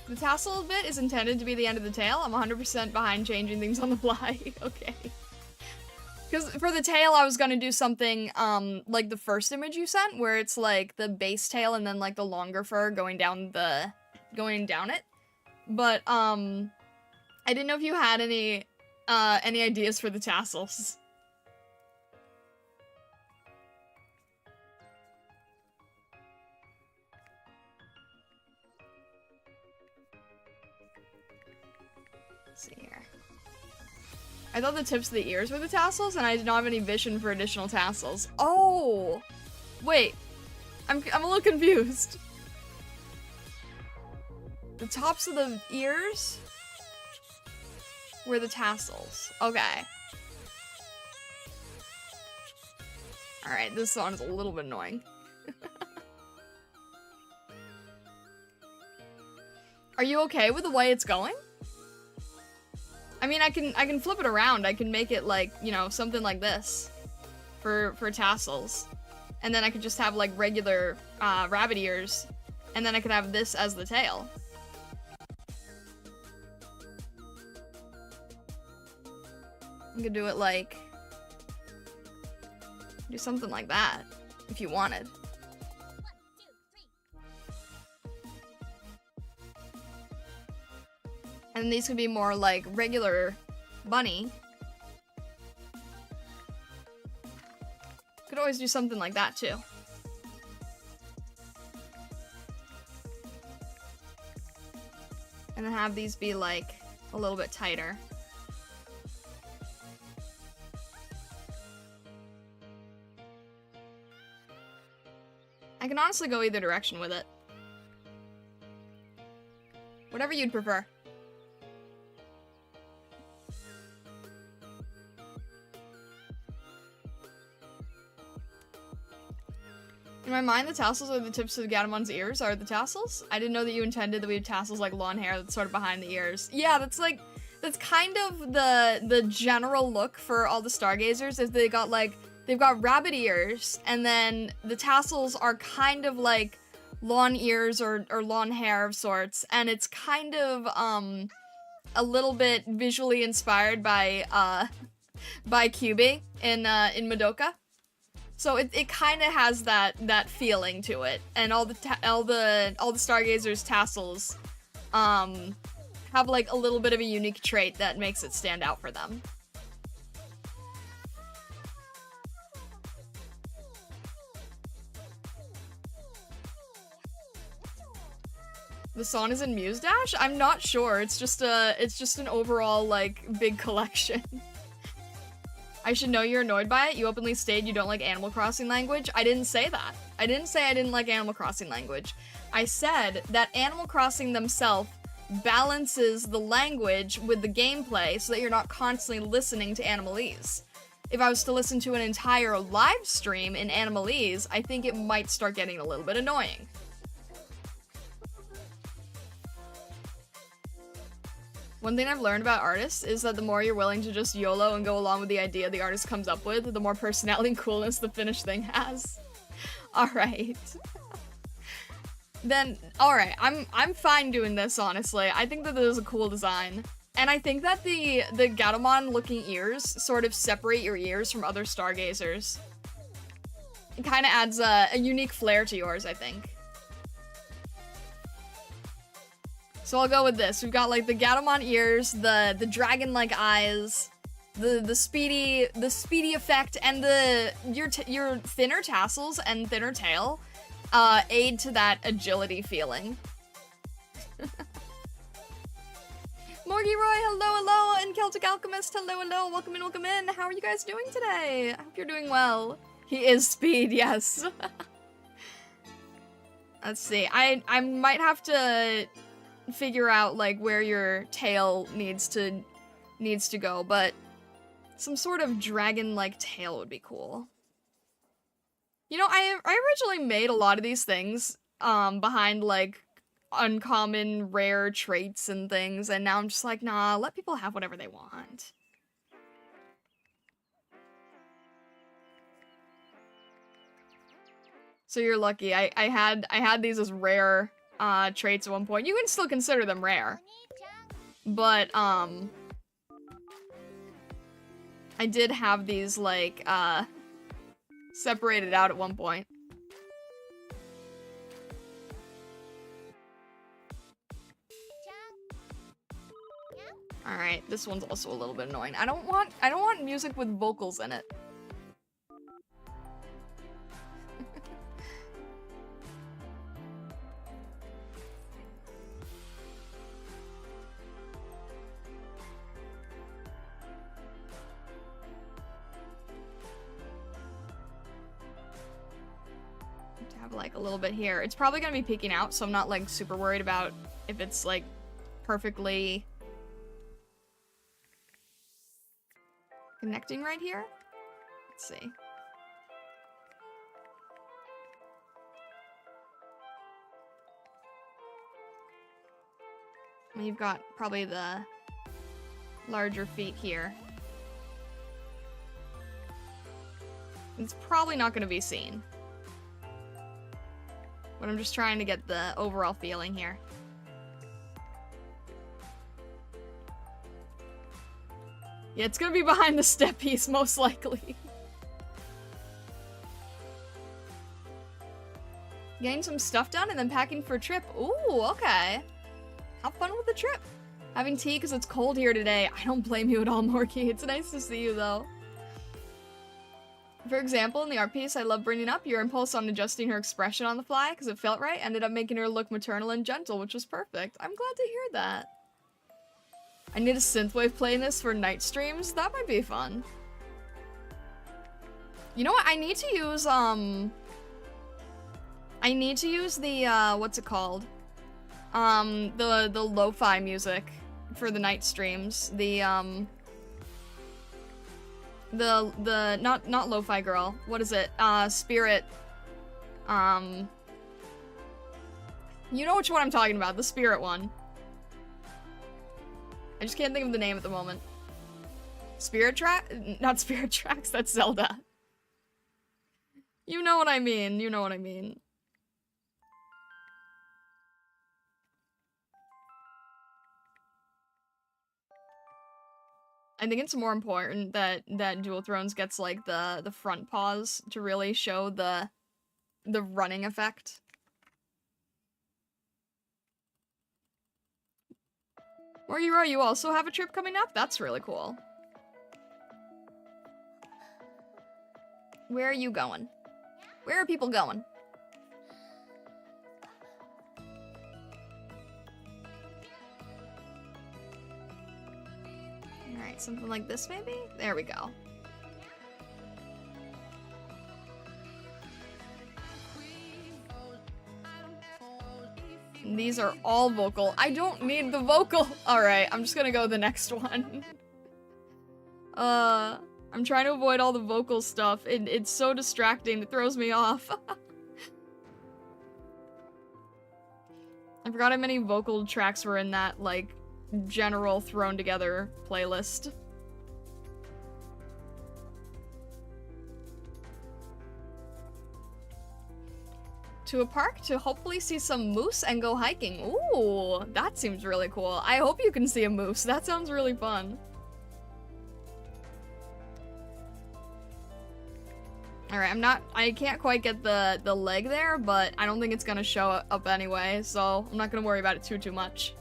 The tassel bit is intended to be the end of the tail. I'm 100% behind changing things on the fly. Okay. Because for the tail, I was gonna do something, like the first image you sent, where it's like the base tail and then like the longer fur going down it. But, I didn't know if you had any ideas for the tassels. Let's see here. I thought the tips of the ears were the tassels, and I did not have any vision for additional tassels. Oh! Wait. I'm a little confused. The tops of the ears were the tassels. Okay. Alright, this song is a little bit annoying. Are you okay with the way it's going? I mean, I can flip it around. I can make it like, you know, something like this for tassels. And then I could just have like regular rabbit ears, and then I could have this as the tail. You could do it like, do something like that if you wanted. And these could be more like regular bunny. Could always do something like that too. And then have these be like a little bit tighter. I can honestly go either direction with it. Whatever you'd prefer. In my mind, the tassels are the tips of Gatamon's ears are the tassels. I didn't know that you intended that we had tassels like long hair that's sort of behind the ears. Yeah, that's kind of the general look for all the stargazers, is they've got rabbit ears, and then the tassels are kind of like long ears or long hair of sorts, and it's kind of a little bit visually inspired by QB in Madoka. So it kind of has that feeling to it, and all the stargazers' tassels have like a little bit of a unique trait that makes it stand out for them. The song is in Muse Dash? I'm not sure. It's just an overall like big collection. I should know you're annoyed by it. You openly stated you don't like Animal Crossing language. I didn't say that. I didn't say I didn't like Animal Crossing language. I said that Animal Crossing themselves balances the language with the gameplay so that you're not constantly listening to Animalese. If I was to listen to an entire live stream in Animalese, I think it might start getting a little bit annoying. One thing I've learned about artists is that the more you're willing to just YOLO and go along with the idea the artist comes up with, the more personality and coolness the finished thing has. Alright. Then, alright, I'm fine doing this, honestly. I think that this is a cool design. And I think that the Gatomon looking ears sort of separate your ears from other stargazers. It kind of adds a unique flair to yours, I think. So I'll go with this. We've got like the Gatomon ears, the dragon-like eyes, the speedy effect, and your thinner tassels and thinner tail aid to that agility feeling. Morgy Roy, hello, and Celtic Alchemist, hello, welcome in. How are you guys doing today? I hope you're doing well. He is speed, yes. Let's see, I might have to figure out like where your tail needs to go, but some sort of dragon-like tail would be cool. You know, I originally made a lot of these things behind like uncommon rare traits and things, and now I'm just like, nah, let people have whatever they want. So you're lucky. I had these as rare traits at one point. You can still consider them rare. But I did have these like separated out at one point. Alright, this one's also a little bit annoying. I don't want music with vocals in it. To have like a little bit here. It's probably gonna be peeking out, so I'm not like super worried about if it's like perfectly connecting right here. Let's see. And you've got probably the larger feet here. It's probably not going to be seen. But I'm just trying to get the overall feeling here. Yeah, it's gonna be behind the step piece, most likely. Getting some stuff done and then packing for a trip. Ooh, okay. Have fun with the trip. Having tea because it's cold here today. I don't blame you at all, Morky. It's nice to see you, though. For example, in the art piece I love bringing up, your impulse on adjusting her expression on the fly because it felt right ended up making her look maternal and gentle, which was perfect. I'm glad to hear that. I need a synthwave playing this for night streams. That might be fun. You know what? I need to use, the, what's it called? The lo-fi music for the night streams. Not lo-fi girl. What is it? Spirit. You know which one I'm talking about. The spirit one. I just can't think of the name at the moment. Spirit Track? Not Spirit Tracks, that's Zelda. You know what I mean, you know what I mean. I think it's more important that Dual Thrones gets like the front paws to really show the running effect. Morgiro, you also have a trip coming up? That's really cool. Where are you going? Where are people going? Alright, something like this maybe? There we go. These are all vocal. I don't need the vocal. Alright, I'm just gonna go the next one. I'm trying to avoid all the vocal stuff. It's so distracting. It throws me off. I forgot how many vocal tracks were in that, like, general thrown together playlist. To a park to hopefully see some moose and go hiking. Ooh, that seems really cool. I hope you can see a moose. That sounds really fun. Alright, I can't quite get the leg there, but I don't think it's gonna show up anyway, so I'm not gonna worry about it too much.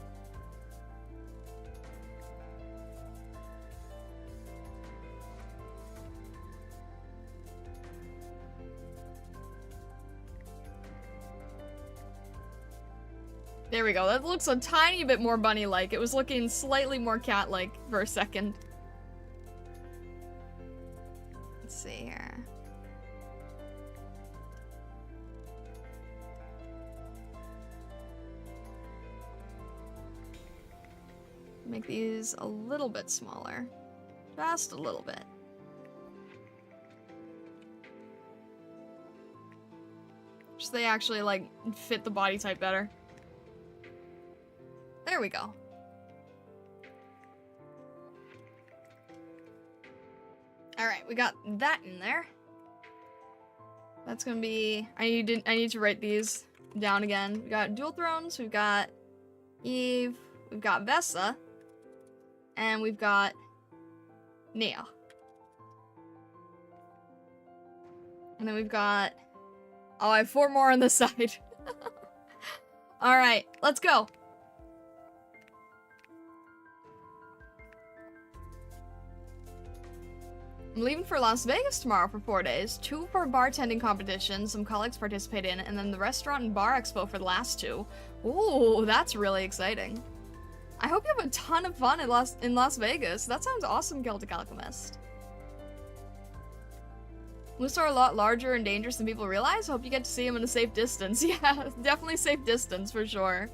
There we go. That looks a tiny bit more bunny-like. It was looking slightly more cat-like for a second. Let's see here. Make these a little bit smaller. Just a little bit. Just so they actually, like, fit the body type better. There we go. Alright, we got that in there. That's gonna be... I need to write these down again. We got Dual Thrones, we've got Eve, we've got Vesa, and we've got Nia. And then we've got... Oh, I have 4 more on this side. Alright, let's go. I'm leaving for Las Vegas tomorrow for 4 days. 2 for bartending competitions some colleagues participate in, and then the restaurant and bar expo for the last 2. Ooh, that's really exciting. I hope you have a ton of fun in Las Vegas. That sounds awesome, Celtic Alchemist. Moose are a lot larger and dangerous than people realize. Hope you get to see them in a safe distance. Yeah, definitely safe distance for sure.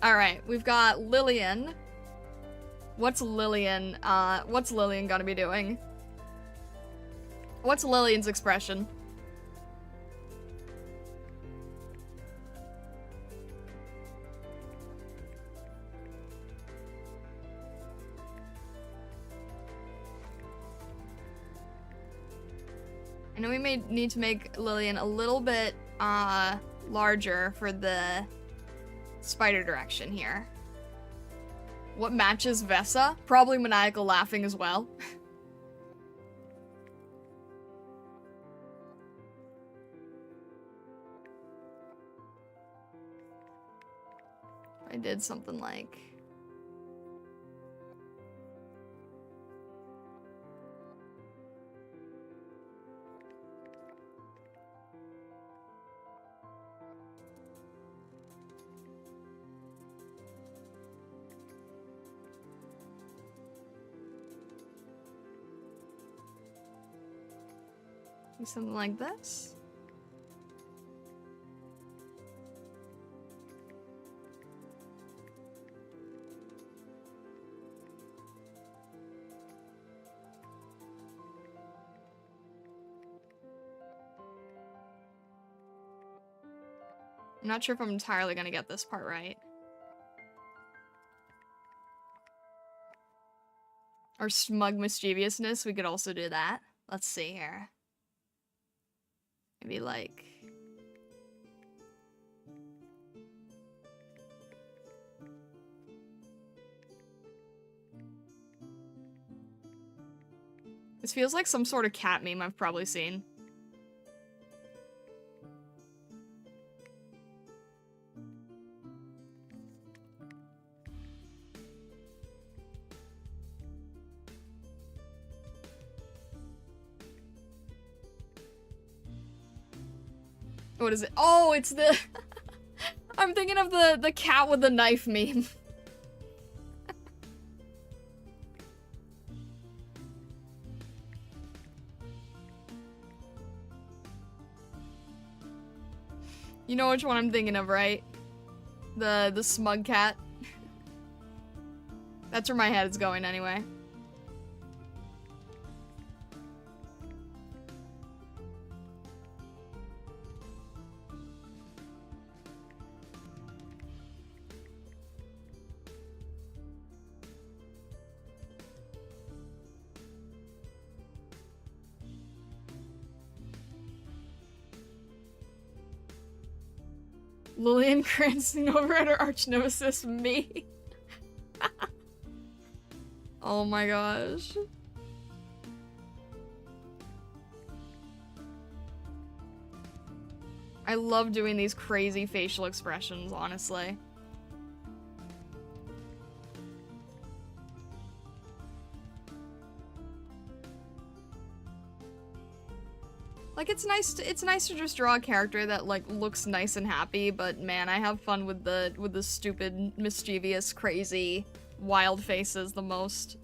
Alright, we've got Lillian. What's Lillian gonna be doing? What's Lillian's expression? I know we may need to make Lillian a little bit larger for the spider direction here. What matches Vesa? Probably maniacal laughing as well. I did something like... something like this. I'm not sure if I'm entirely gonna get this part right. Or smug mischievousness, we could also do that. Let's see here. Maybe like... This feels like some sort of cat meme I've probably seen. What is it? Oh, it's the... I'm thinking of the cat with the knife meme. You know which one I'm thinking of, right? The smug cat. That's where my head is going anyway. Lillian Cranston over at her arch nemesis, me. Oh my gosh. I love doing these crazy facial expressions, honestly. Like, it's nice to just draw a character that, like, looks nice and happy, but man, I have fun with the stupid, mischievous, crazy, wild faces the most.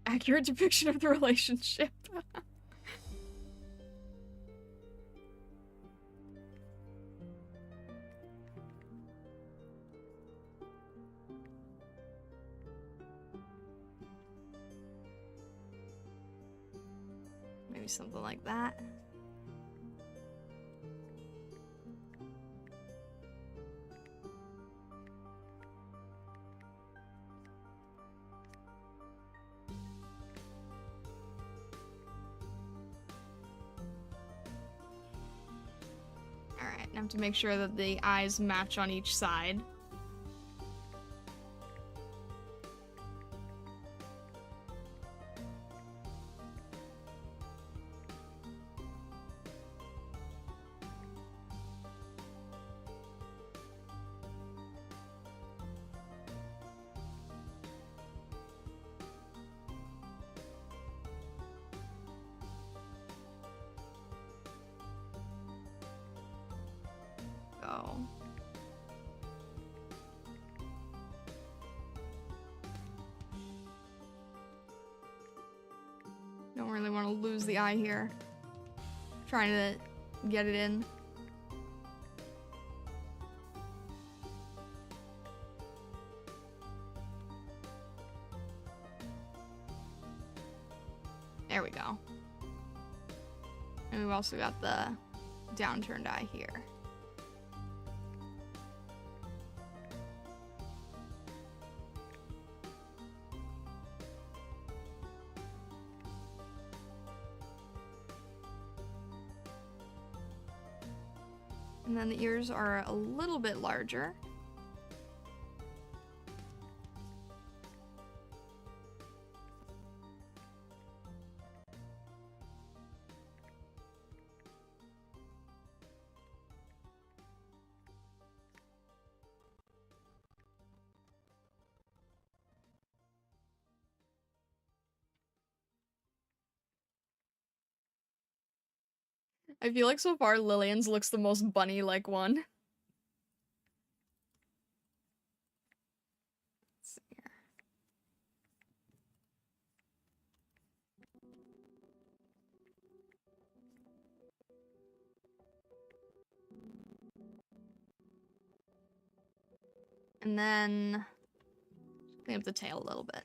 Accurate depiction of the relationship. Maybe something like that. Alright, I have to make sure that the eyes match on each side. Go. Don't really want to lose the eye here. Trying to get it in. There we go. And we've also got the downturned eye here. And then the ears are a little bit larger. I feel like so far Lillian's looks the most bunny-like one. Let's see here. And then clean up the tail a little bit.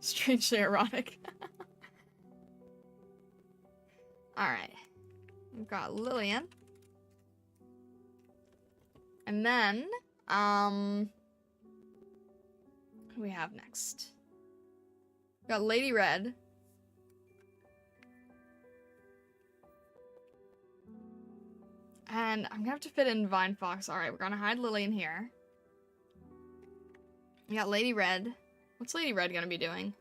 Strangely ironic. Alright. We've got Lillian. And then, who do we have next? We've got Lady Red. And I'm gonna have to fit in Vine Fox. Alright, we're gonna hide Lillian here. We got Lady Red. What's Lady Red gonna be doing?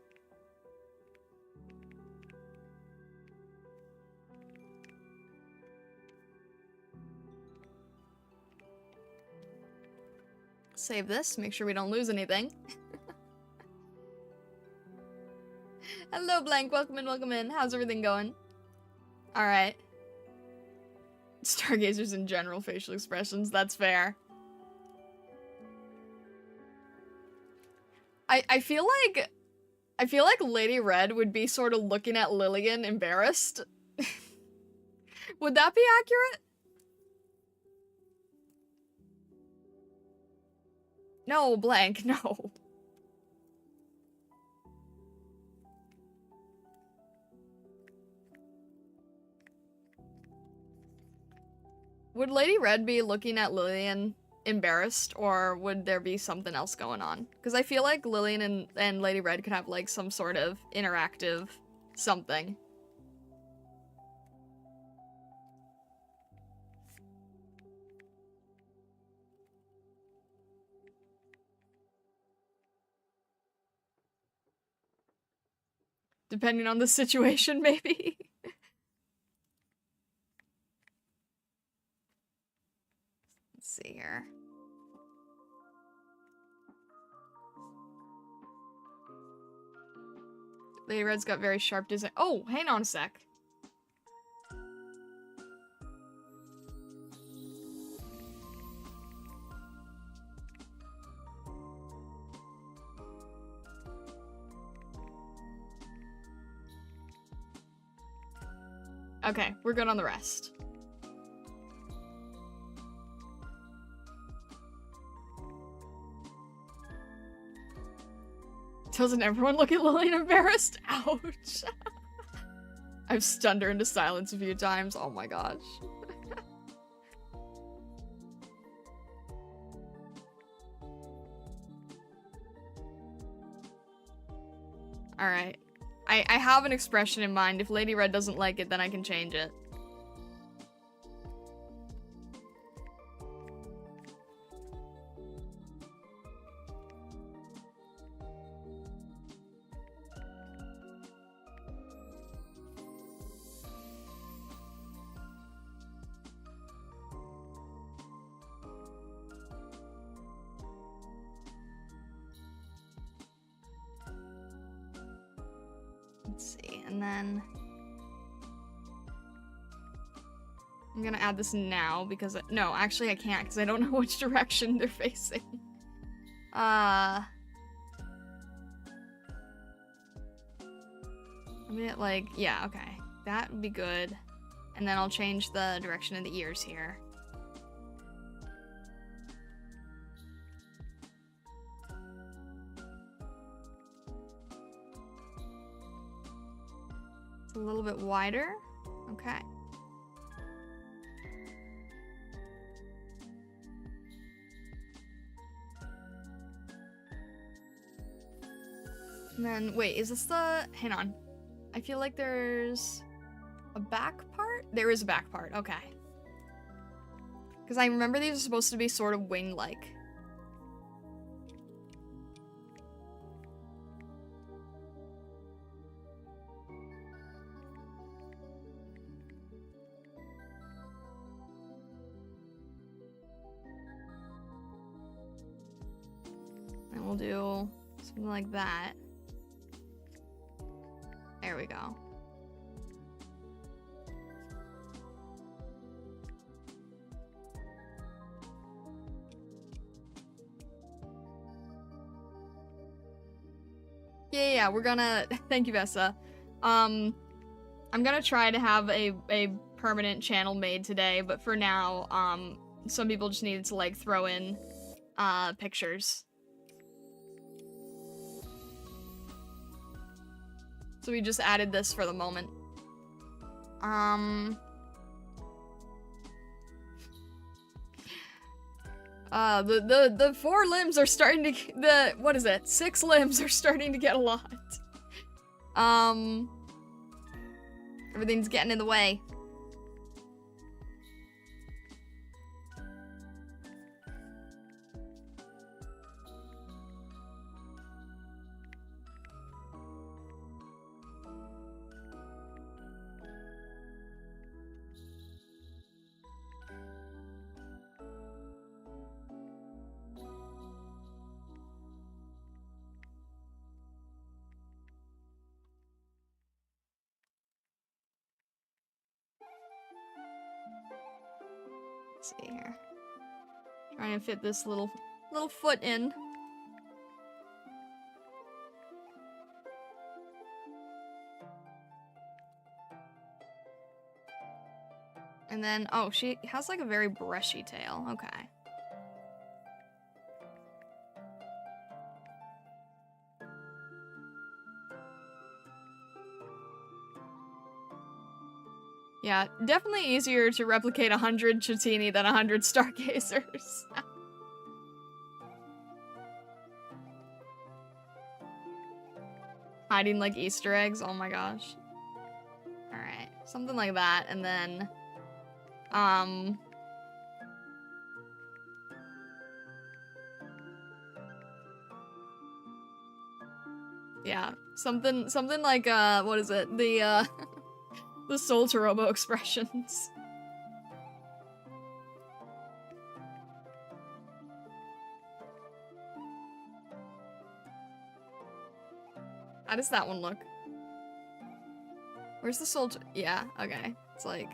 Save this, make sure we don't lose anything. Hello, Blank. Welcome in, welcome in. How's everything going? Alright. Stargazers in general facial expressions, that's fair. I feel like Lady Red would be sort of looking at Lillian embarrassed. Would that be accurate? No, Blank, no. Would Lady Red be looking at Lillian embarrassed, or would there be something else going on? Because I feel like Lillian and Lady Red could have, like, some sort of interactive something. Depending on the situation, maybe. Let's see here. Lady Red's got very sharp design. Oh, hang on a sec. Okay, we're good on the rest. Doesn't everyone look at Lillian embarrassed? Ouch. I've stunned her into silence a few times. Oh my gosh. Alright. I have an expression in mind. If Lady Red doesn't like it, then I can change it. Let's see, and then I'm gonna add this now because no, actually I can't because I don't know which direction they're facing. I mean, like, yeah, okay, that would be good, and then I'll change the direction of the ears here. A little bit wider. Okay. And then, wait, is this the... Hang on. I feel like there's a back part? There is a back part, okay. Because I remember these are supposed to be sort of wing-like. And we'll do something like that. There we go. Yeah, we're gonna... Thank you, Vessa. I'm gonna try to have a permanent channel made today, but for now, some people just needed to, like, throw in, pictures. So we just added this for the moment. The 4 limbs are starting to, what is it? 6 limbs are starting to get a lot. Everything's getting in the way. Let's see here. Trying to fit this little foot in. And then, oh, she has like a very brushy tail. Okay. Yeah, definitely easier to replicate 100 Chitini than 100 Stargazers. Hiding like Easter eggs, oh my gosh. Alright, something like that, and then... Yeah. Something like, what is it? The, the Soul to Robo expressions. How does that one look? Where's the Soul to- yeah, okay. It's like...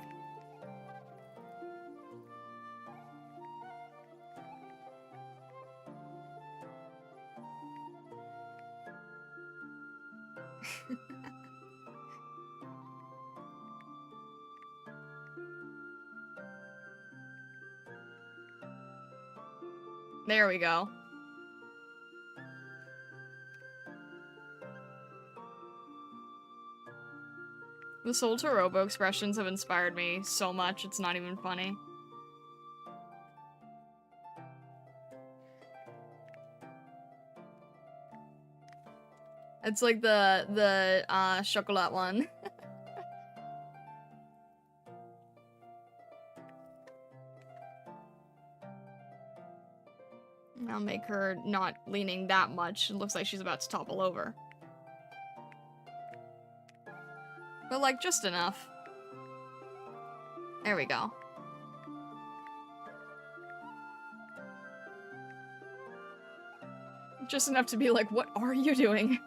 There we go. The Soul to Robo expressions have inspired me so much, it's not even funny. It's like the chocolate one. I'll make her not leaning that much. It looks like she's about to topple over. But like, just enough. There we go. Just enough to be like, what are you doing?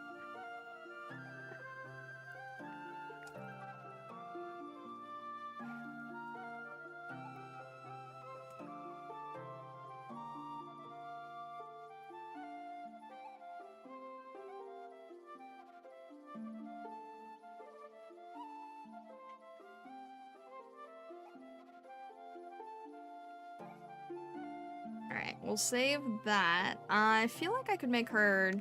Alright, we'll save that. I feel like I could make her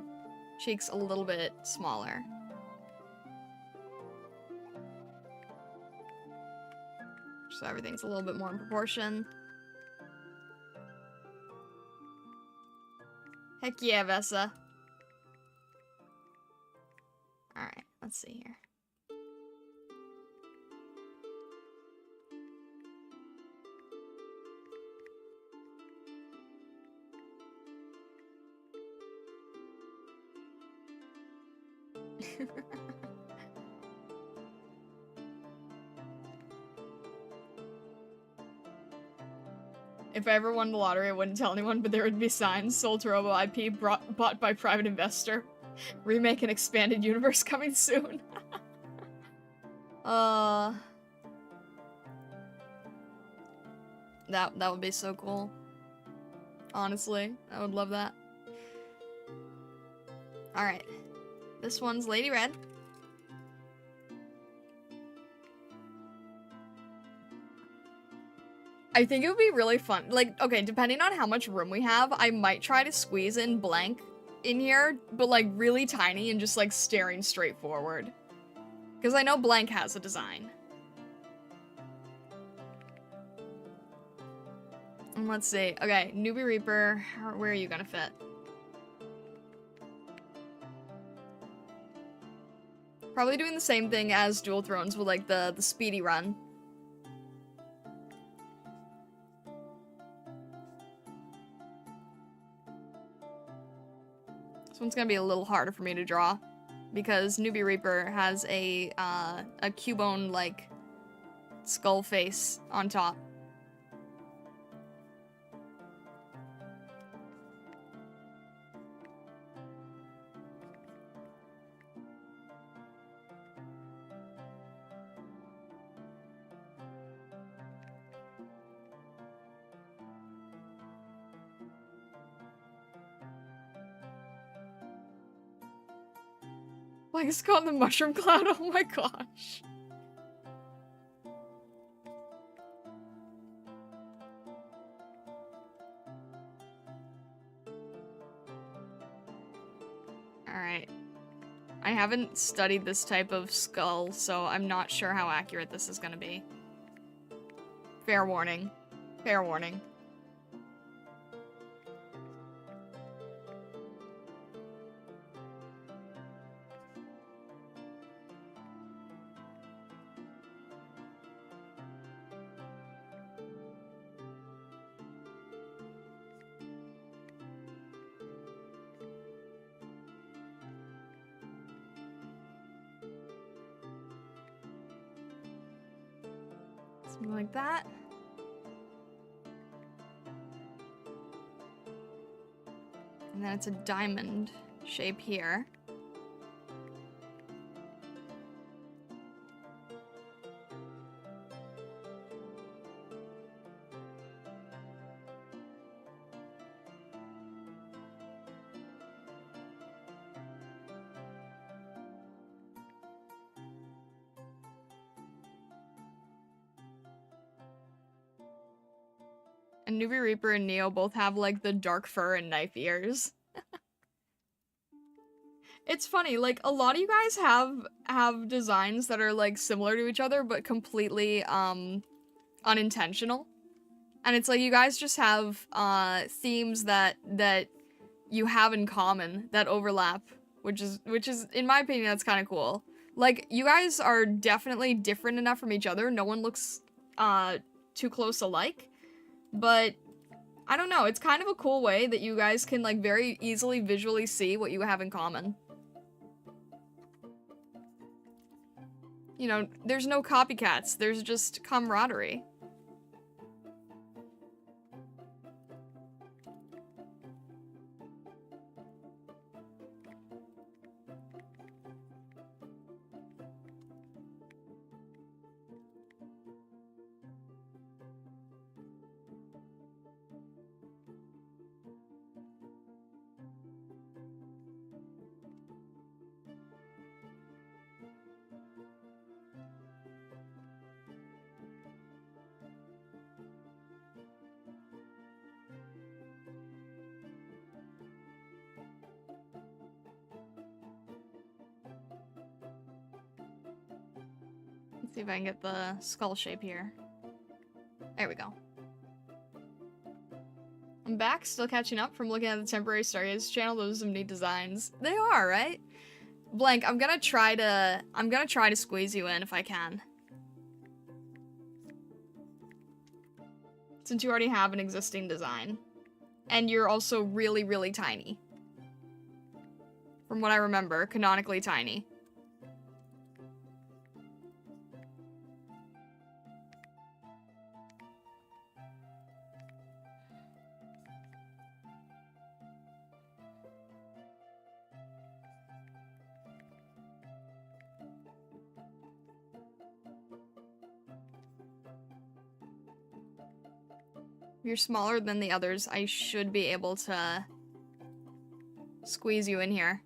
cheeks a little bit smaller. So everything's a little bit more in proportion. Heck yeah, Vessa. Alright, let's see here. If I ever won the lottery, I wouldn't tell anyone, but there would be signs. Soul to Robo IP bought by private investor. Remake and expanded universe coming soon. That would be so cool. Honestly, I would love that. Alright. This one's Lady Red. I think it would be really fun. Like, okay, depending on how much room we have, I might try to squeeze in blank in here, but like really tiny and just like staring straight forward. Because I know blank has a design. And let's see. Okay, Newbie Reaper, where are you gonna fit? Probably doing the same thing as Dual Thrones with like the speedy run. This one's gonna be a little harder for me to draw because Newbie Reaper has a Cubone like skull face on top. Like it's called the mushroom cloud. Oh my gosh. Alright. I haven't studied this type of skull, so I'm not sure how accurate this is gonna be. Fair warning. Fair warning. Something like that. And then it's a diamond shape here. And Newbie Reaper and Neo both have, like, the dark fur and knife ears. It's funny, like, a lot of you guys have designs that are, like, similar to each other, but completely, unintentional. And it's like, you guys just have, themes that you have in common, that overlap, which is, in my opinion, that's kind of cool. Like, you guys are definitely different enough from each other, no one looks, too close alike. But, I don't know, it's kind of a cool way that you guys can, like, very easily visually see what you have in common. You know, there's no copycats, there's just camaraderie. Let's see if I can get the skull shape here. There we go. I'm back, still catching up from looking at the temporary Stargaze channel. Those are some neat designs. They are, right? Blank, I'm gonna try to squeeze you in if I can. Since you already have an existing design. And you're also really, really tiny. From what I remember, canonically tiny. If you're smaller than the others, I should be able to squeeze you in here.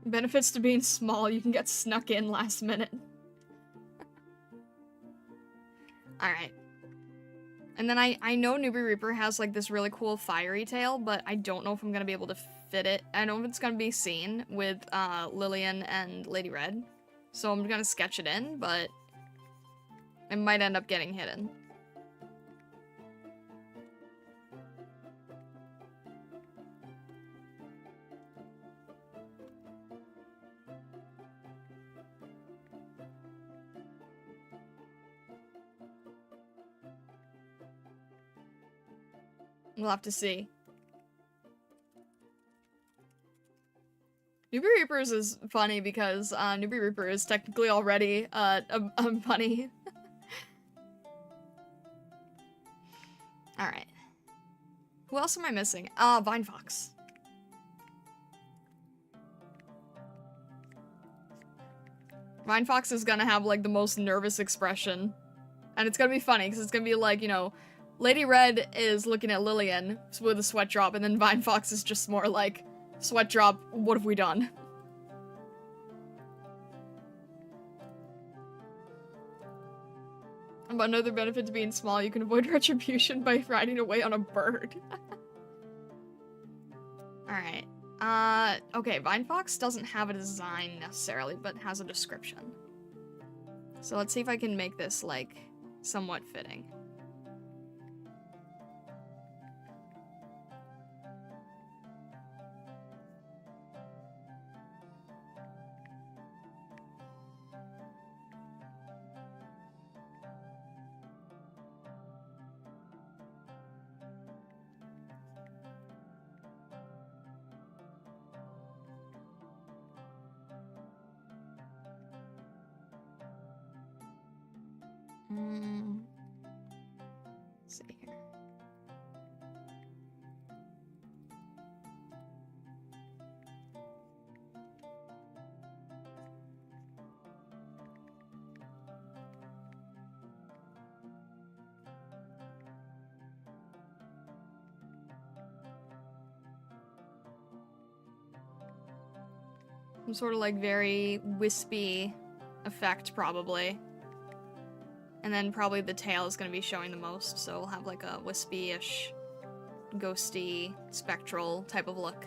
Benefits to being small, you can get snuck in last minute. Alright. And then I know Newbie Reaper has, like, this really cool fiery tail, but I don't know if I'm gonna be able to fit it. I don't know if it's gonna be seen with, Lillian and Lady Red. So I'm gonna sketch it in, but it might end up getting hidden. We'll have to see. Newbie Reapers is funny because Newbie Reaper is technically already a bunny. Alright. Who else am I missing? Vine Fox. Vine Fox is gonna have, like, the most nervous expression. And it's gonna be funny, because it's gonna be like, you know, Lady Red is looking at Lillian with a sweat drop, and then Vine Fox is just more like, sweat drop, what have we done? But another benefit to being small, you can avoid retribution by riding away on a bird. Alright. Okay, Vine Fox doesn't have a design necessarily, but has a description. So let's see if I can make this, like, somewhat fitting. Let's see here. Some sort of like very wispy effect probably. And then probably the tail is going to be showing the most, so we'll have like a wispy-ish, ghosty, spectral type of look.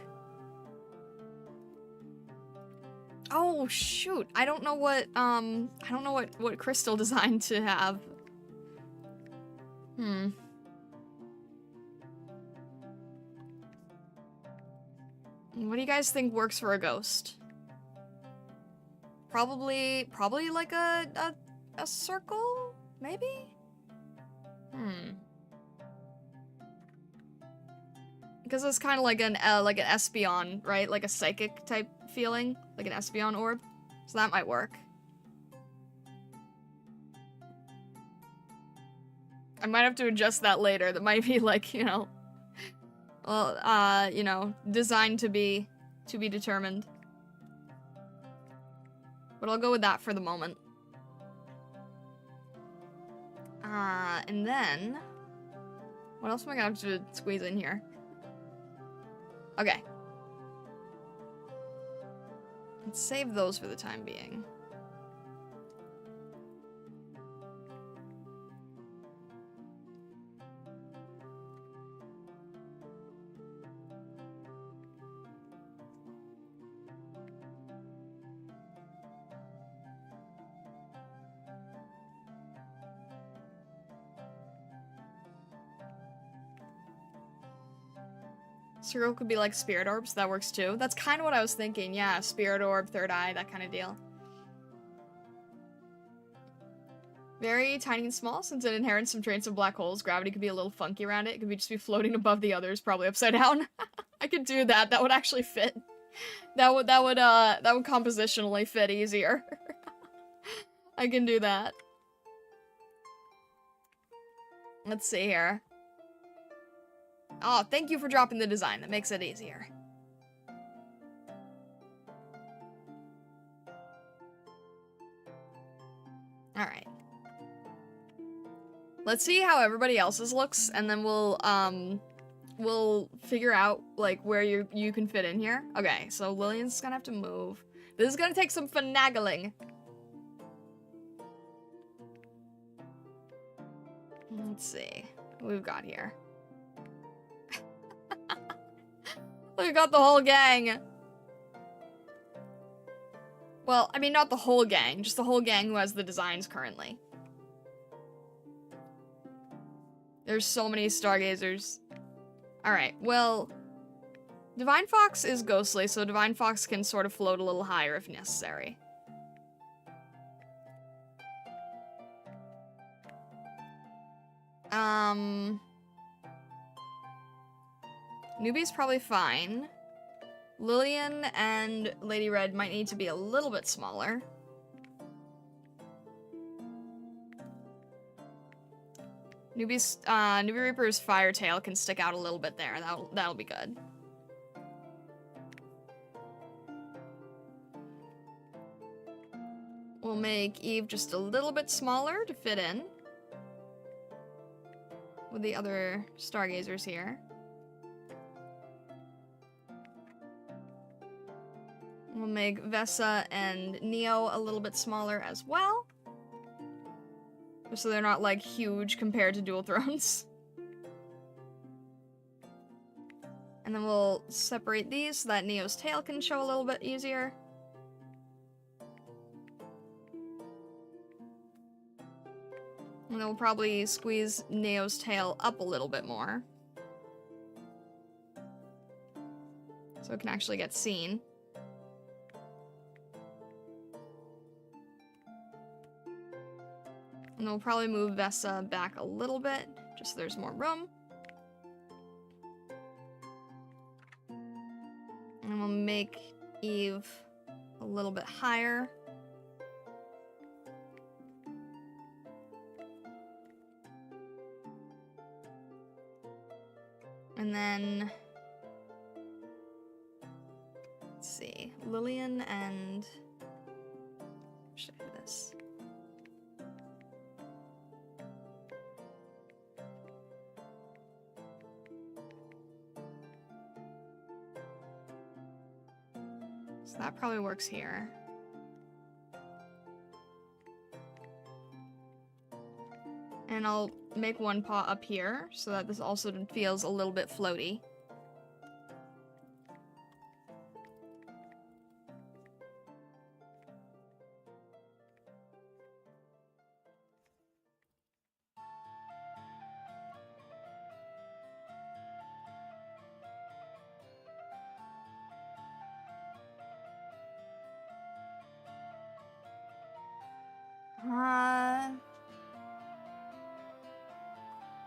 Oh shoot, I don't know what Crystal designed to have. What do you guys think works for a ghost? Probably like a circle, maybe? Because it's kind of like an Espeon, right? Like a psychic type feeling, like an Espeon orb. So that might work. I might have to adjust that later. That might be like, you know, well, you know, designed to be determined. But I'll go with that for the moment. And then... what else am I gonna have to squeeze in here? Okay. Let's save those for the time being. Circle could be like spirit orbs, that works too. That's kind of what I was thinking, yeah, spirit orb, third eye, that kind of deal. Very tiny and small, since it inherits some traits of black holes. Gravity could be a little funky around it. It could be just be floating above the others, probably upside down. I could do that. That would actually fit. That would compositionally fit easier. I can do that. Let's see here. Oh, thank you for dropping the design. That makes it easier. Alright. Let's see how everybody else's looks, and then we'll figure out, like, where you can fit in here. Okay, so Lillian's gonna have to move. This is gonna take some finagling. Let's see what we've got here. We got the whole gang. Well, I mean, not the whole gang, just the whole gang who has the designs currently. There's so many stargazers. Alright, well, Divine Fox is ghostly, so Divine Fox can sort of float a little higher if necessary. Newbie's probably fine. Lillian and Lady Red might need to be a little bit smaller. Newbie Reaper's fire tail can stick out a little bit there. That'll be good. We'll make Eve just a little bit smaller to fit in with the other stargazers here. We'll make Vesa and Neo a little bit smaller as well. So they're not, like, huge compared to Dual Thrones. And then we'll separate these so that Neo's tail can show a little bit easier. And then we'll probably squeeze Neo's tail up a little bit more, so it can actually get seen. And then we'll probably move Vesa back a little bit, just so there's more room. And we'll make Eve a little bit higher. And then, let's see, Lillian and, should I do this? So that probably works here. And I'll make one paw up here so that this also feels a little bit floaty.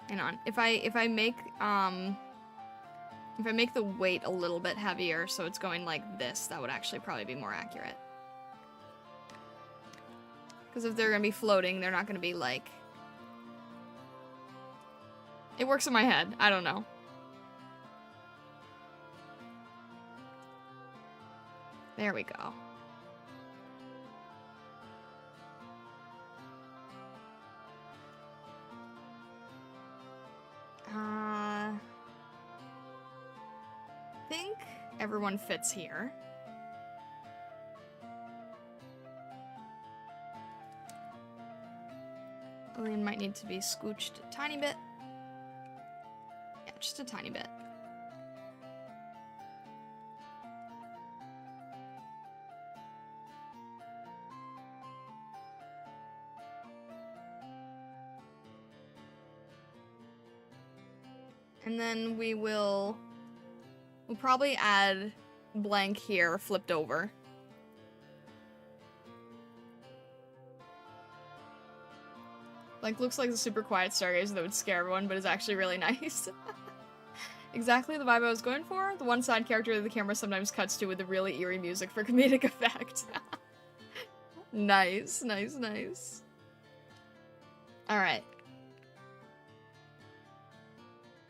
Hang on. If I make the weight a little bit heavier so it's going like this, that would actually probably be more accurate. Because if they're gonna be floating, they're not gonna be like... It works in my head. I don't know. There we go. I think everyone fits here. Lillian might need to be scooched a tiny bit. Yeah, just a tiny bit. And then we'll probably add blank here, flipped over. Like, looks like a super quiet stargazer that would scare everyone, but is actually really nice. Exactly the vibe I was going for. The one side character that the camera sometimes cuts to with the really eerie music for comedic effect. Nice, nice, nice. Alright.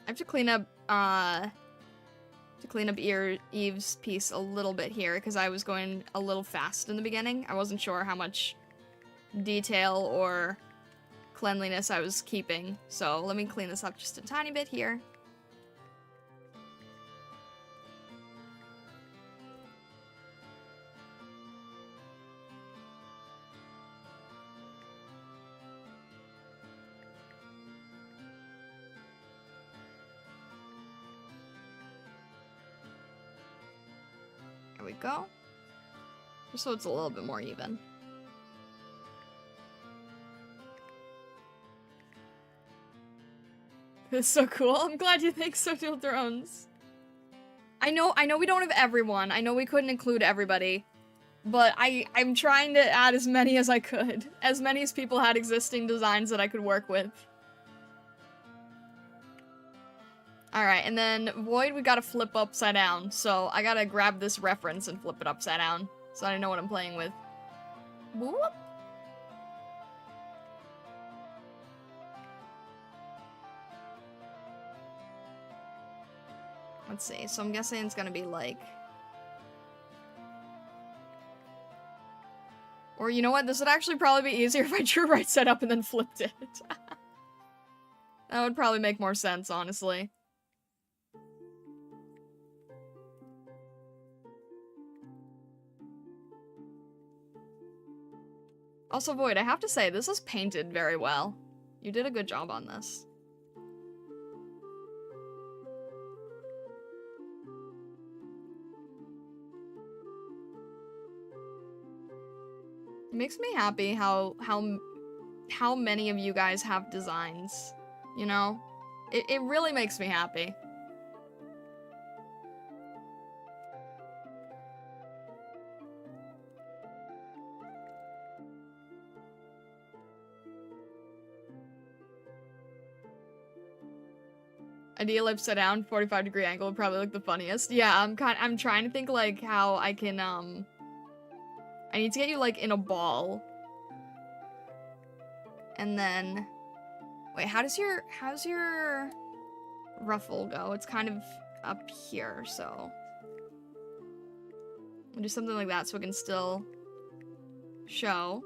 I have to clean up, Eve's piece a little bit here, because I was going a little fast in the beginning. I wasn't sure how much detail or cleanliness I was keeping, so let me clean this up just a tiny bit here. There we go. Just so it's a little bit more even. It's so cool. I'm glad you think so, Dual Thrones. I know we don't have everyone. I know we couldn't include everybody. But I'm trying to add as many as I could. As many as people had existing designs that I could work with. Alright, and then Void we gotta flip upside down. So I gotta grab this reference and flip it upside down. So I know what I'm playing with. Whoop. Let's see, so I'm guessing it's gonna be like... Or you know what, this would actually probably be easier if I drew right side up and then flipped it. That would probably make more sense, honestly. Also, Void, I have to say, this is painted very well. You did a good job on this. It makes me happy how many of you guys have designs, you know? It really makes me happy. Ideal upside down, 45-degree angle would probably look the funniest. Yeah, I'm trying to think like how I can I need to get you, like, in a ball. And then... Wait, how's your... ruffle go? It's kind of up here, so we'll do something like that so it can still show.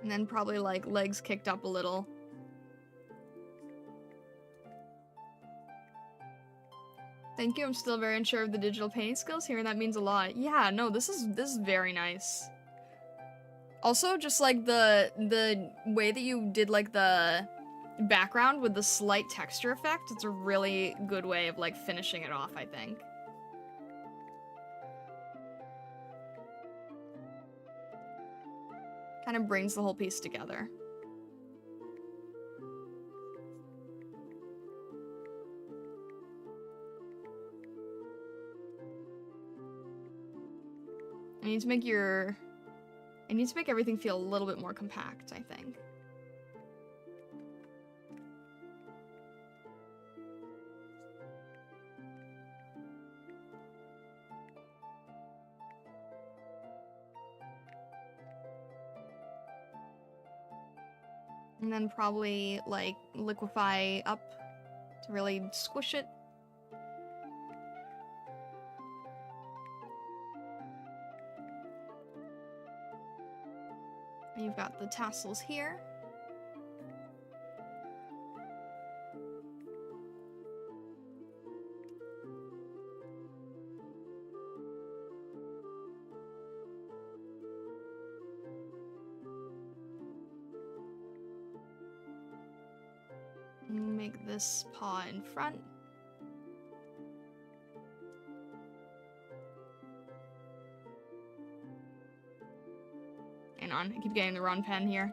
And then probably like legs kicked up a little. Thank you, I'm still very unsure of the digital painting skills. Hearing that means a lot. Yeah, no, this is very nice. Also, just like the way that you did like the background with the slight texture effect, it's a really good way of like finishing it off, I think. Kind of brings the whole piece together. I need to make everything feel a little bit more compact, I think. And then probably, like, liquefy up to really squish it. And you've got the tassels here. Make this paw in front. Hang on, I keep getting the wrong pen here.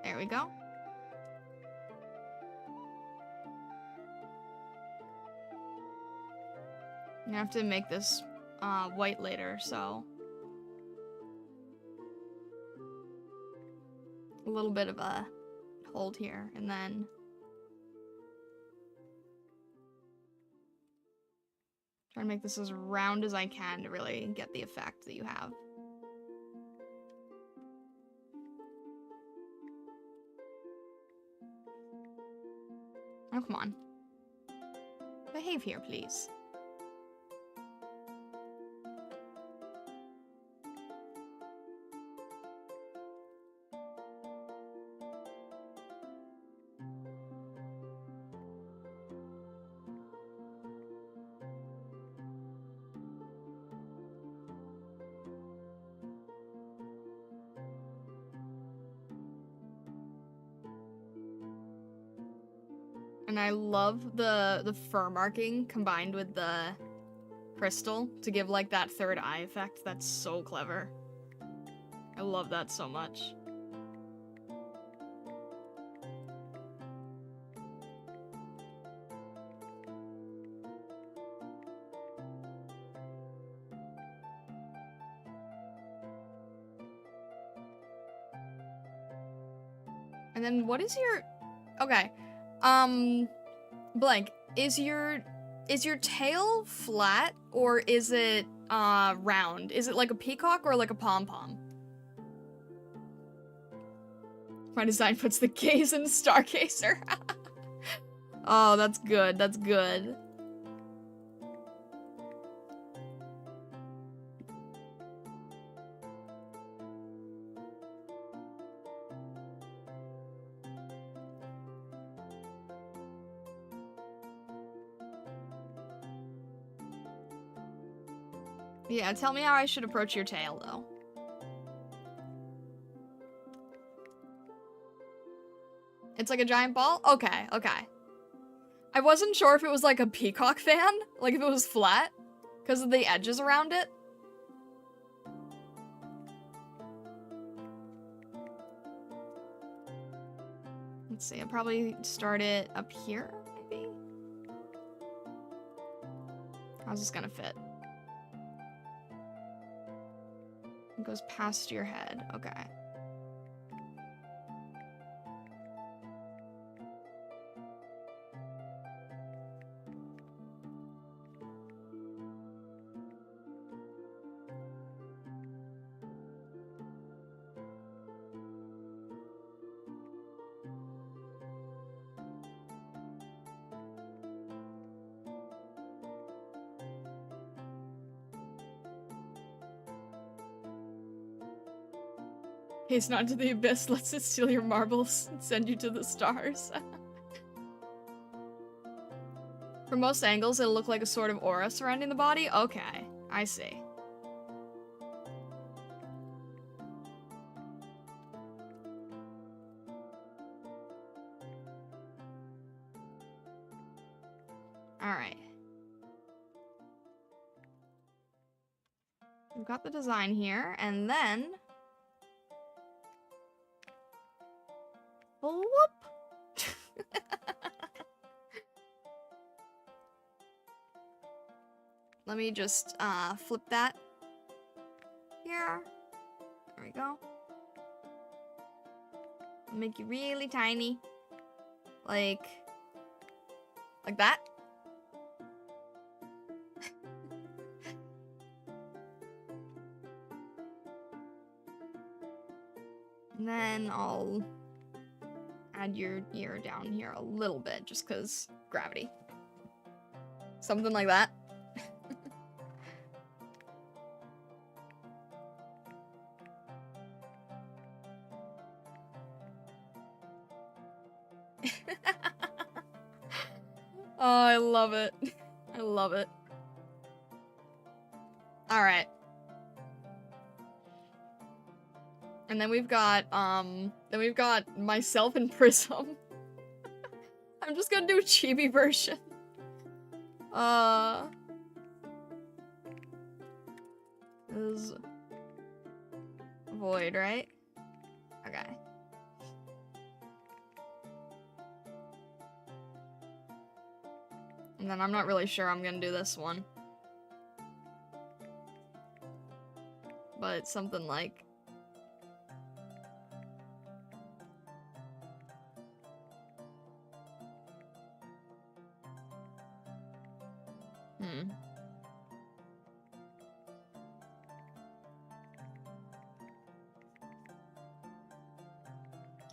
There we go. I have to make this white later, so a little bit of a hold here, and then try to make this as round as I can to really get the effect that you have. Oh, come on. Behave here, please. And I love the fur marking combined with the crystal to give like that third eye effect. That's so clever. I love that so much. And then what is your... Okay. Blank, is your tail flat or is it round? Is it like a peacock or like a pom-pom? My design puts the gaze in Stargazer. Oh, that's good. That's good. Yeah, tell me how I should approach your tail, though. It's like a giant ball? Okay, okay. I wasn't sure if it was like a peacock fan, like if it was flat, because of the edges around it. Let's see, I'll probably start it up here, maybe? How's this gonna fit? It goes past your head, okay. Haste not to the abyss, lets it steal your marbles and send you to the stars. From most angles, it'll look like a sort of aura surrounding the body. Okay, I see. Alright. We've got the design here, and then... Whoop! Let me just, flip that. Here. There we go. Make you really tiny. Like that. And then I'll add your ear down here a little bit, just because gravity. Something like that. Oh, I love it. I love it. Alright. And then we've got myself and Prism. I'm just gonna do a chibi version. Is void, right? Okay. And then I'm not really sure I'm gonna do this one. But something like...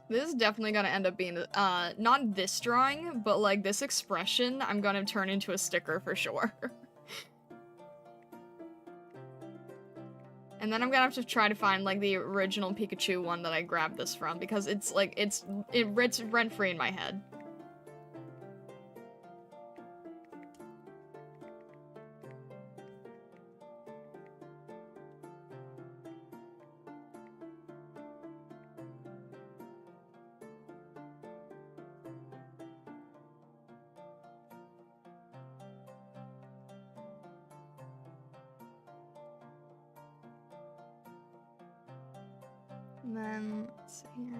This is definitely gonna end up being, not this drawing, but, like, this expression I'm gonna turn into a sticker for sure. And then I'm gonna have to try to find, like, the original Pikachu one that I grabbed this from, because it's, like, it's rent-free in my head. And then, let's see here.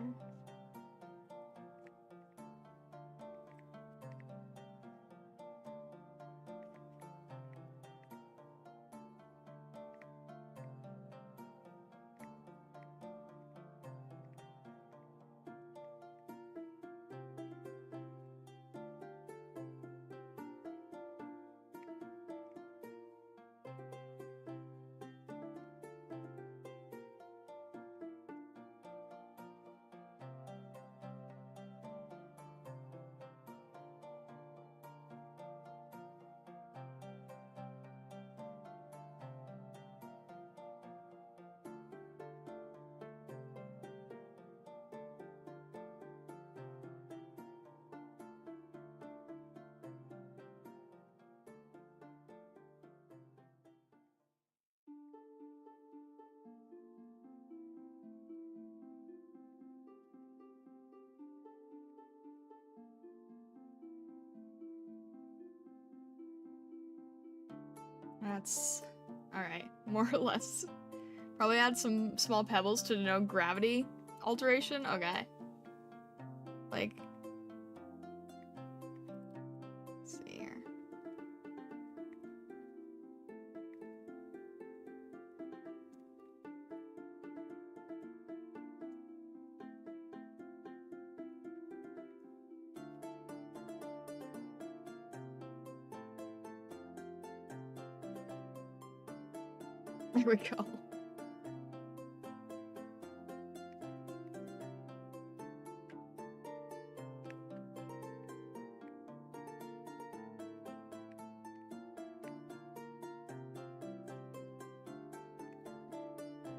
That's alright, more or less. Probably add some small pebbles to denote gravity alteration. Okay. Like, let's see here. There we go.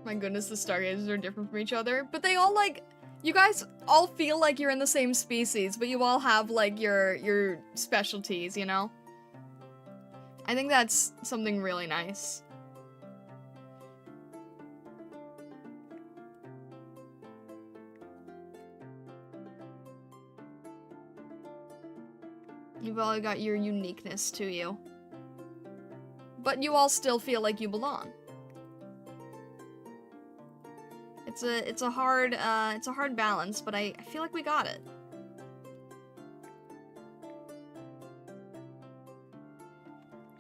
My goodness, the stargazers are different from each other, but they all like, you guys all feel like you're in the same species, but you all have like your specialties, you know? I think that's something really nice. You've all got your uniqueness to you. But you all still feel like you belong. It's a hard balance, but I feel like we got it.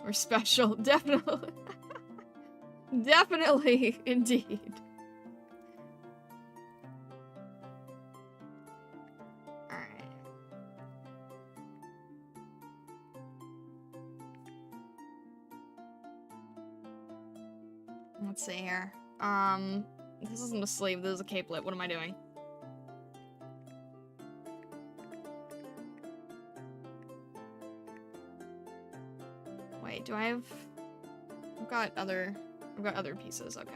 We're special, definitely. Definitely, indeed. Alright. Let's see here. This isn't a sleeve, this is a capelet. What am I doing? Wait, do I have... I've got other pieces, okay.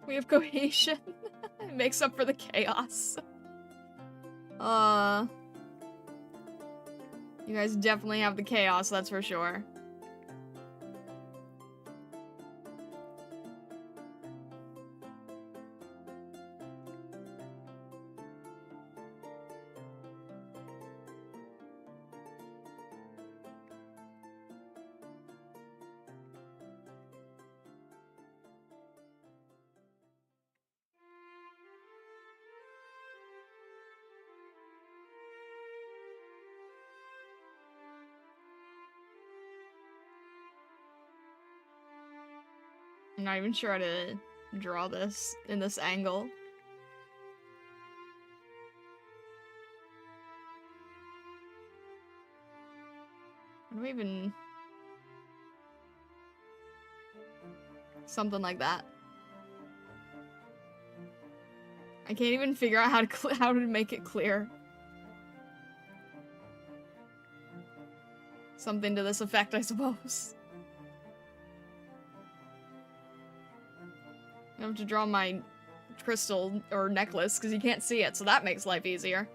We have cohesion. It makes up for the chaos. You guys definitely have the chaos, that's for sure. I'm not even sure how to draw this in this angle. How do I even... Something like that. I can't even figure out how to make it clear. Something to this effect, I suppose. I have to draw my crystal or necklace because you can't see it, so that makes life easier.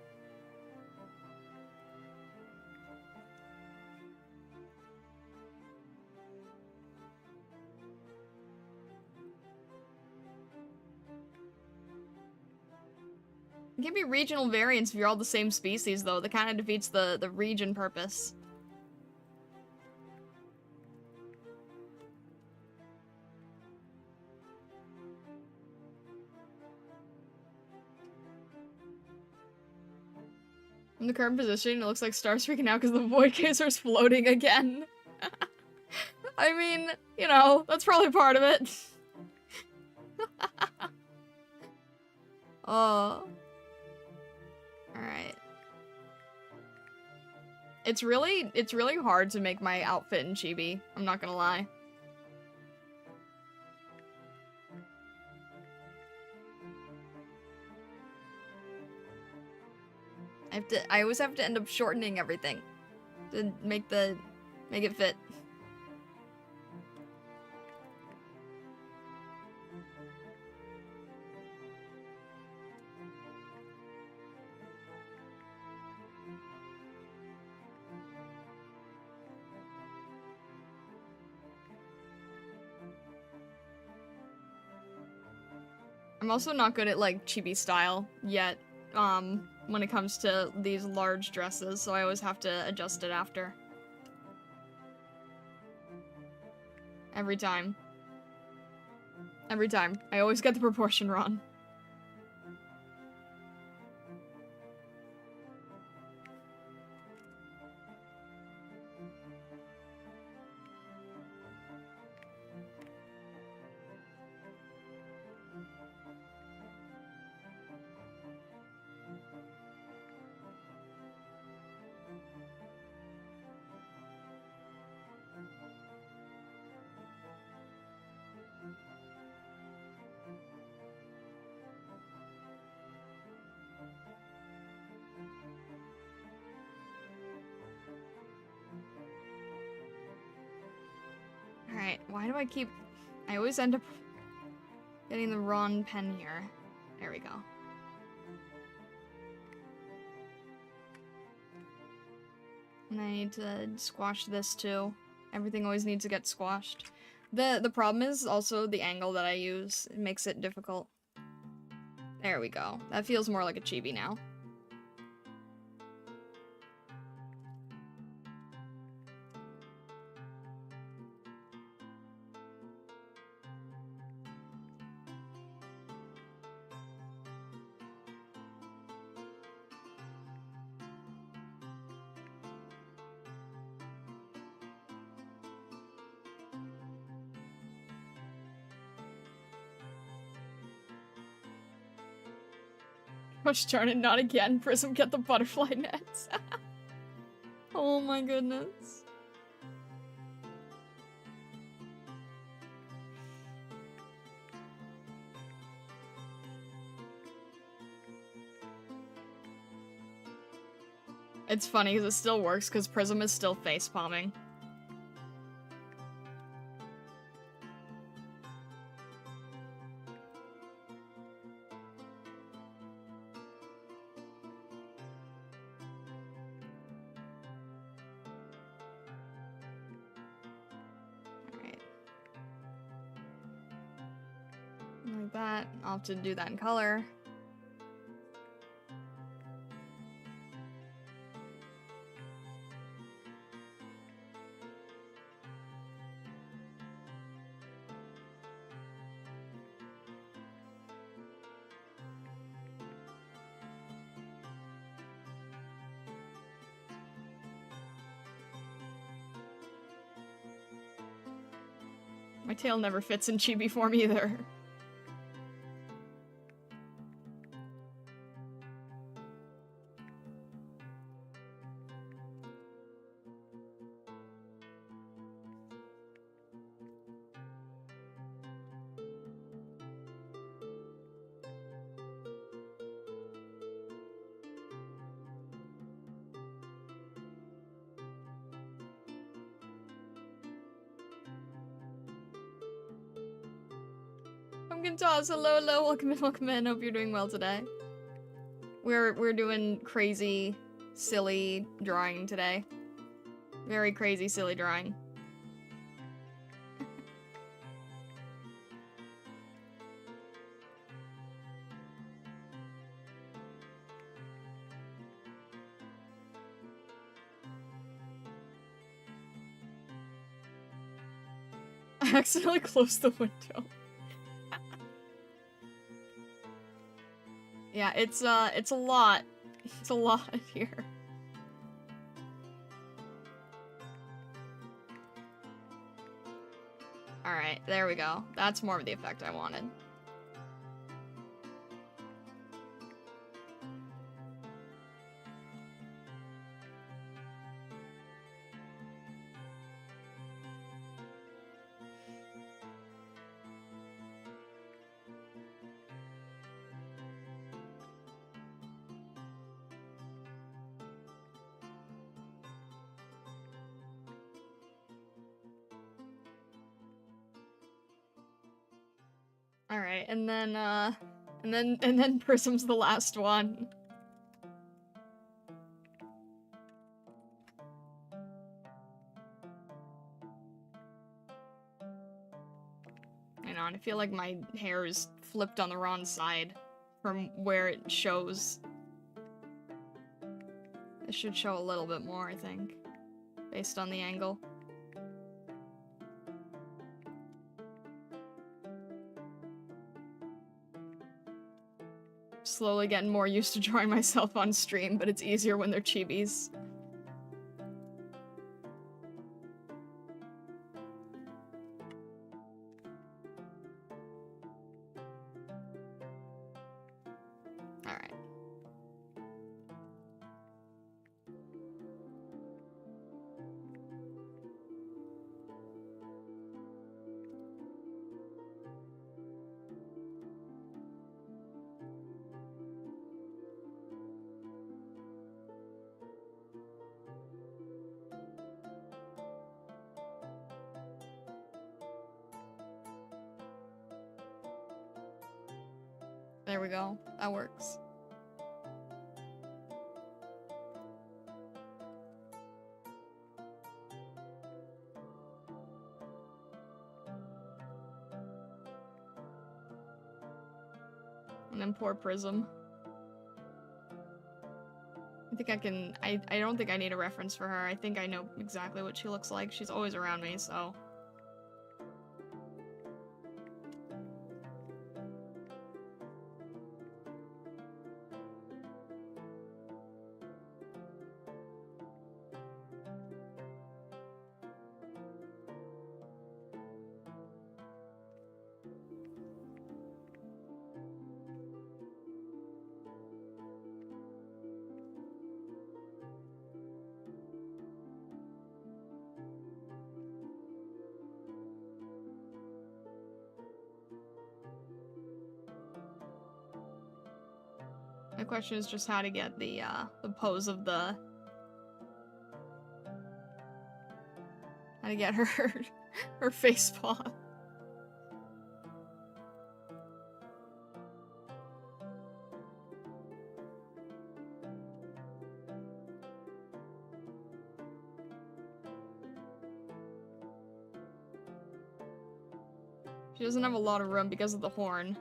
It can be regional variants if you're all the same species, though. That kind of defeats the region purpose. In the current position, it looks like Star's freaking out because the Void Chaser's floating again. I mean, you know, that's probably part of it. Oh. Alright. It's really hard to make my outfit in chibi, I'm not gonna lie. I always have to end up shortening everything to make it fit. I'm also not good at like chibi style yet. When it comes to these large dresses, so I always have to adjust it after. Every time. Every time. I always get the proportion wrong. Why do I keep... I always end up getting the wrong pen here. There we go. And I need to squash this too. Everything always needs to get squashed. The problem is also the angle that I use. It makes it difficult. There we go. That feels more like a chibi now. Gosh darn it, not again. Prism, get the butterfly nets. Oh my goodness. It's funny because it still works because Prism is still face palming. Like that. I'll have to do that in color. My tail never fits in chibi form either. Pumpkin Toss, hello, hello, welcome in, hope you're doing well today. We're doing crazy, silly drawing today. Very crazy, silly drawing. I accidentally closed the window. Yeah, it's a lot. It's a lot here. Alright, there we go. That's more of the effect I wanted. Alright, and then Prism's the last one. I know, and I feel like my hair is flipped on the wrong side from where it shows. It should show a little bit more, I think, based on the angle. Slowly getting more used to drawing myself on stream, but it's easier when they're chibis. Alright. There we go. That works. And then poor Prism. I think I can... I don't think I need a reference for her. I think I know exactly what she looks like. She's always around me, so... My question is just how to get the pose of the... How to get her, her face paw. She doesn't have a lot of room because of the horn.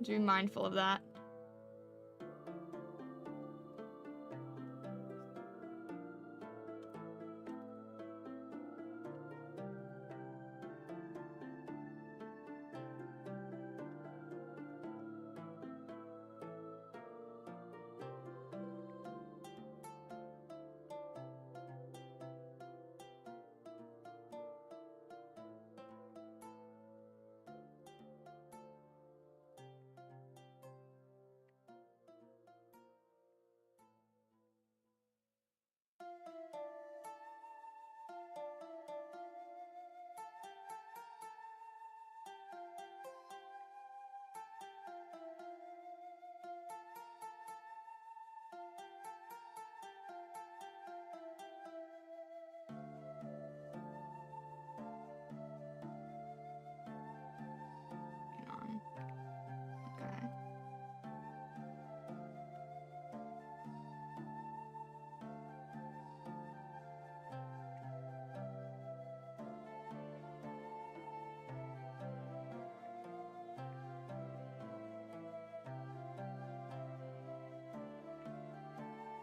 To be mindful of that.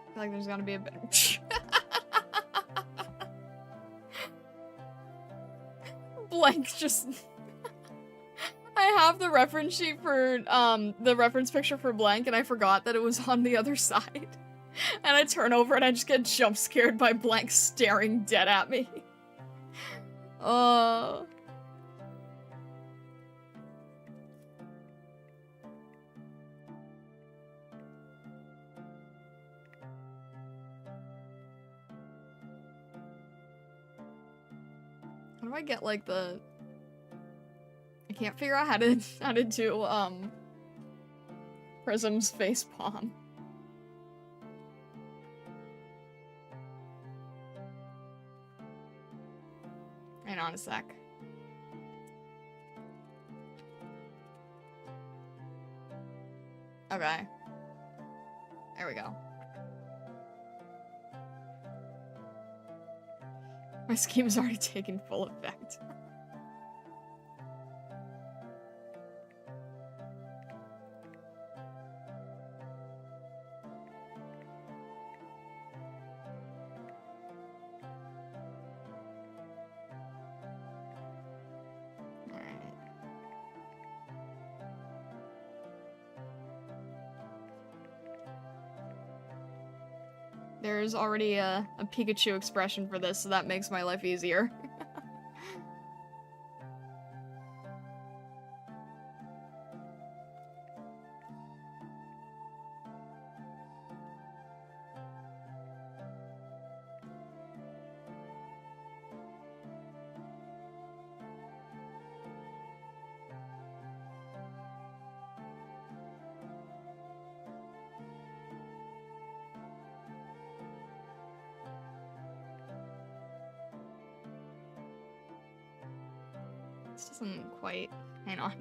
I feel like there's gotta be a better... Blank just... I have the reference sheet for, the reference picture for Blank, and I forgot that it was on the other side. And I turn over and I just get jump scared by Blank staring dead at me. How do I get, like, the... I can't figure out how to do, Prism's face palm. Hang on a sec. Okay. There we go. My scheme is already taking full effect. There's already a Pikachu expression for this, so that makes my life easier. This doesn't quite... Hang on.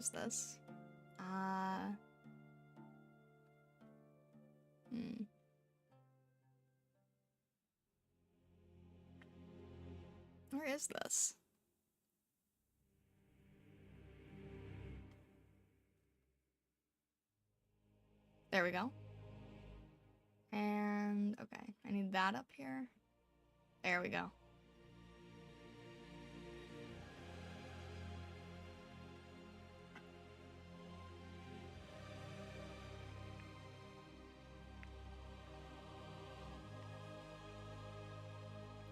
is this? Where is this? There we go. And, okay, I need that up here. There we go.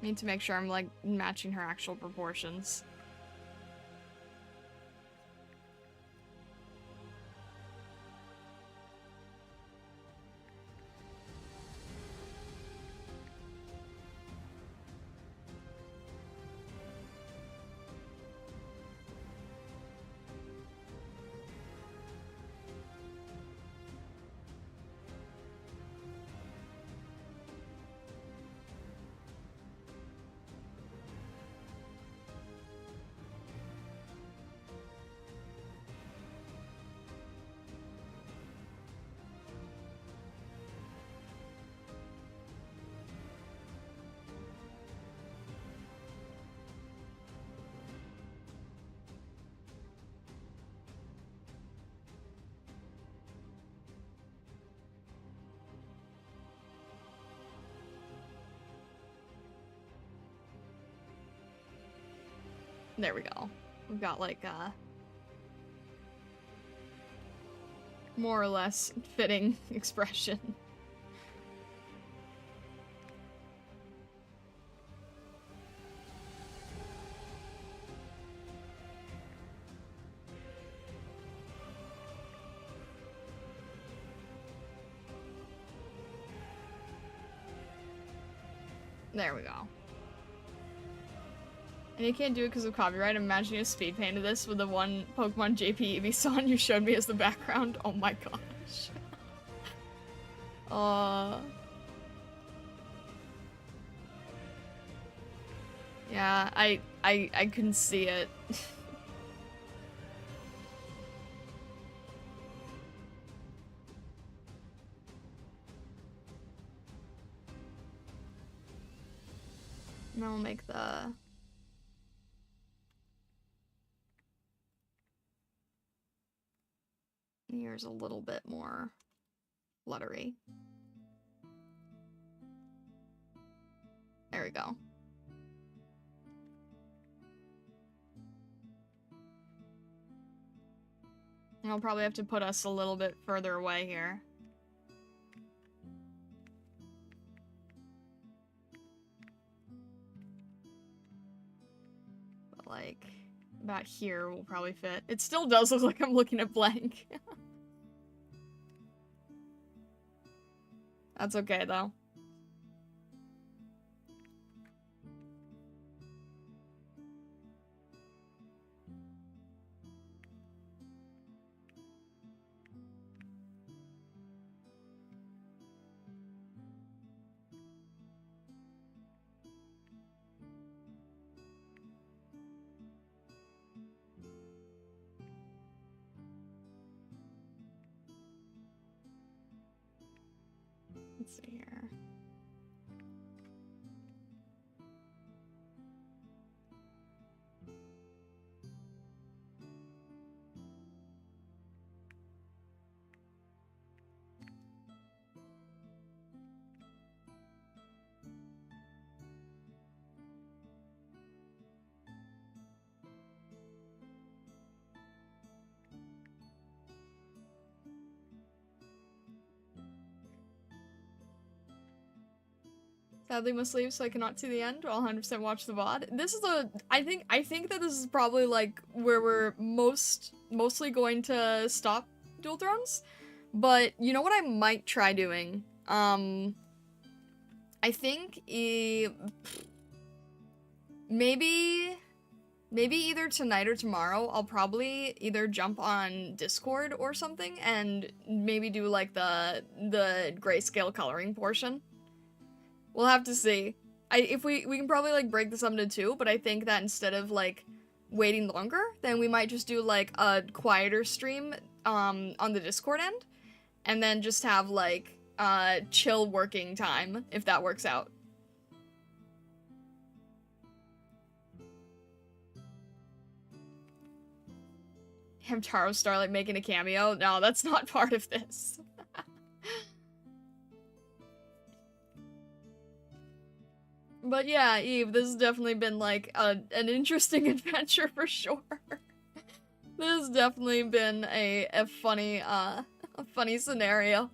Need to make sure I'm, like, matching her actual proportions. There we go. We've got like more or less fitting expression. There we go. And you can't do it because of copyright. I'm imagining a speed paint of this with the one Pokemon JP Eevee song you showed me as the background. Oh my gosh. Yeah, I couldn't see it. And then we'll make the ears a little bit more fluttery. There we go. And I'll probably have to put us a little bit further away here. But like, about here will probably fit. It still does look like I'm looking at blank. That's okay, though. Let's see here. Sadly must leave, so I cannot see the end. I'll 100% watch the VOD. This is I think that this is probably like where we're mostly going to stop Dual Thrones. But you know what I might try doing? I think maybe either tonight or tomorrow I'll probably either jump on Discord or something and maybe do like the grayscale coloring portion. We'll have to see. If we can probably like break this up into two, but I think that instead of like waiting longer, then we might just do like a quieter stream on the Discord end, and then just have like chill working time if that works out. Hamtaro Starlight making a cameo? No, that's not part of this. But yeah, Eve, this has definitely been like an interesting adventure for sure. This has definitely been a funny scenario.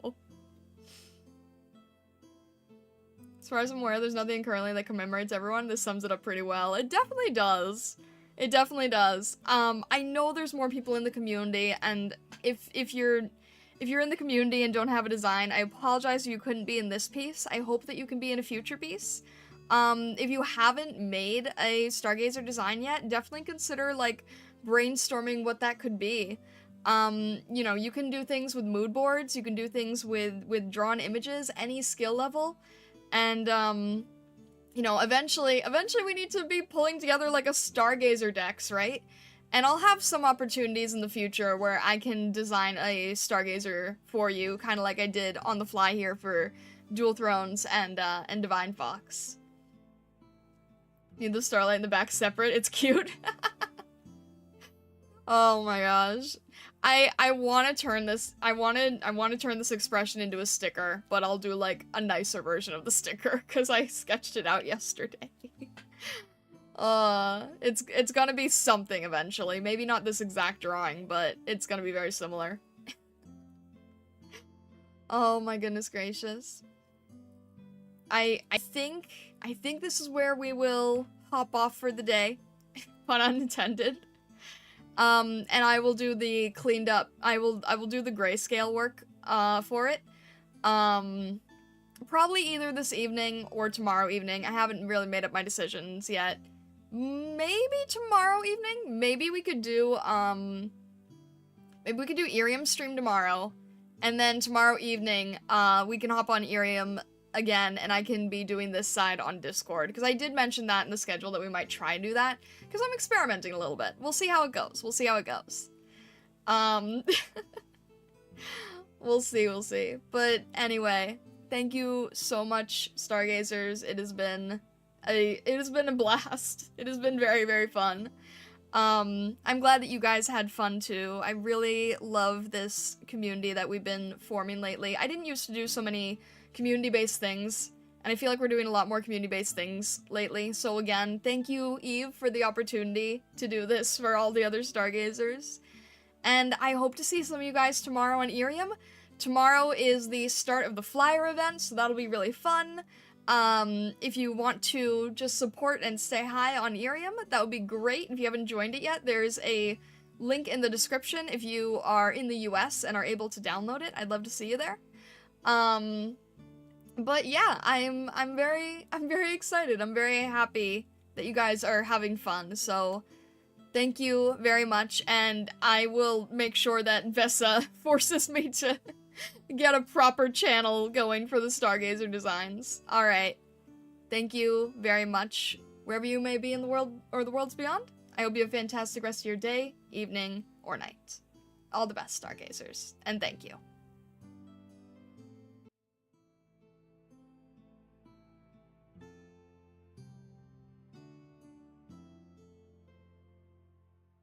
As far as I'm aware, there's nothing currently that commemorates everyone. This sums it up pretty well. It definitely does. It definitely does. I know there's more people in the community, and if you're in the community and don't have a design, I apologize if you couldn't be in this piece. I hope that you can be in a future piece. If you haven't made a Stargazer design yet, definitely consider, like, brainstorming what that could be. You know, you can do things with mood boards, you can do things with drawn images, any skill level, and, you know, eventually we need to be pulling together, like, a Stargazer Dex, right? And I'll have some opportunities in the future where I can design a Stargazer for you, kind of like I did on the fly here for Dual Thrones and Divine Fox. Need the Starlight in the back separate, it's cute. Oh my gosh. I want to turn this, I want to turn this expression into a sticker, but I'll do like a nicer version of the sticker because I sketched it out yesterday. It's gonna be something eventually. Maybe not this exact drawing, but it's gonna be very similar. Oh my goodness gracious. I think this is where we will hop off for the day. Pun unintended. And I will do the cleaned up, I will do the grayscale work, for it. Probably either this evening or tomorrow evening. I haven't really made up my decisions yet. Maybe tomorrow evening? Maybe we could do Irium stream tomorrow, and then tomorrow evening, we can hop on Irium again, and I can be doing this side on Discord, because I did mention that in the schedule that we might try and do that, because I'm experimenting a little bit. We'll see how it goes. We'll see how it goes. We'll see. But anyway, thank you so much, Stargazers. It has been a blast. It has been very, very fun. I'm glad that you guys had fun too. I really love this community that we've been forming lately. I didn't used to do so many community-based things, and I feel like we're doing a lot more community-based things lately. So again, thank you, Eve, for the opportunity to do this for all the other Stargazers. And I hope to see some of you guys tomorrow on Irium. Tomorrow is the start of the flyer event, so that'll be really fun. If you want to just support and say hi on Irium, that would be great. If you haven't joined it yet, there's a link in the description if you are in the US and are able to download it. I'd love to see you there. But yeah, I'm very excited. I'm very happy that you guys are having fun. So thank you very much, and I will make sure that Vesa forces me to get a proper channel going for the Stargazer designs. Alright. Thank you very much, wherever you may be in the world or the worlds beyond. I hope you have a fantastic rest of your day, evening, or night. All the best, Stargazers, and thank you.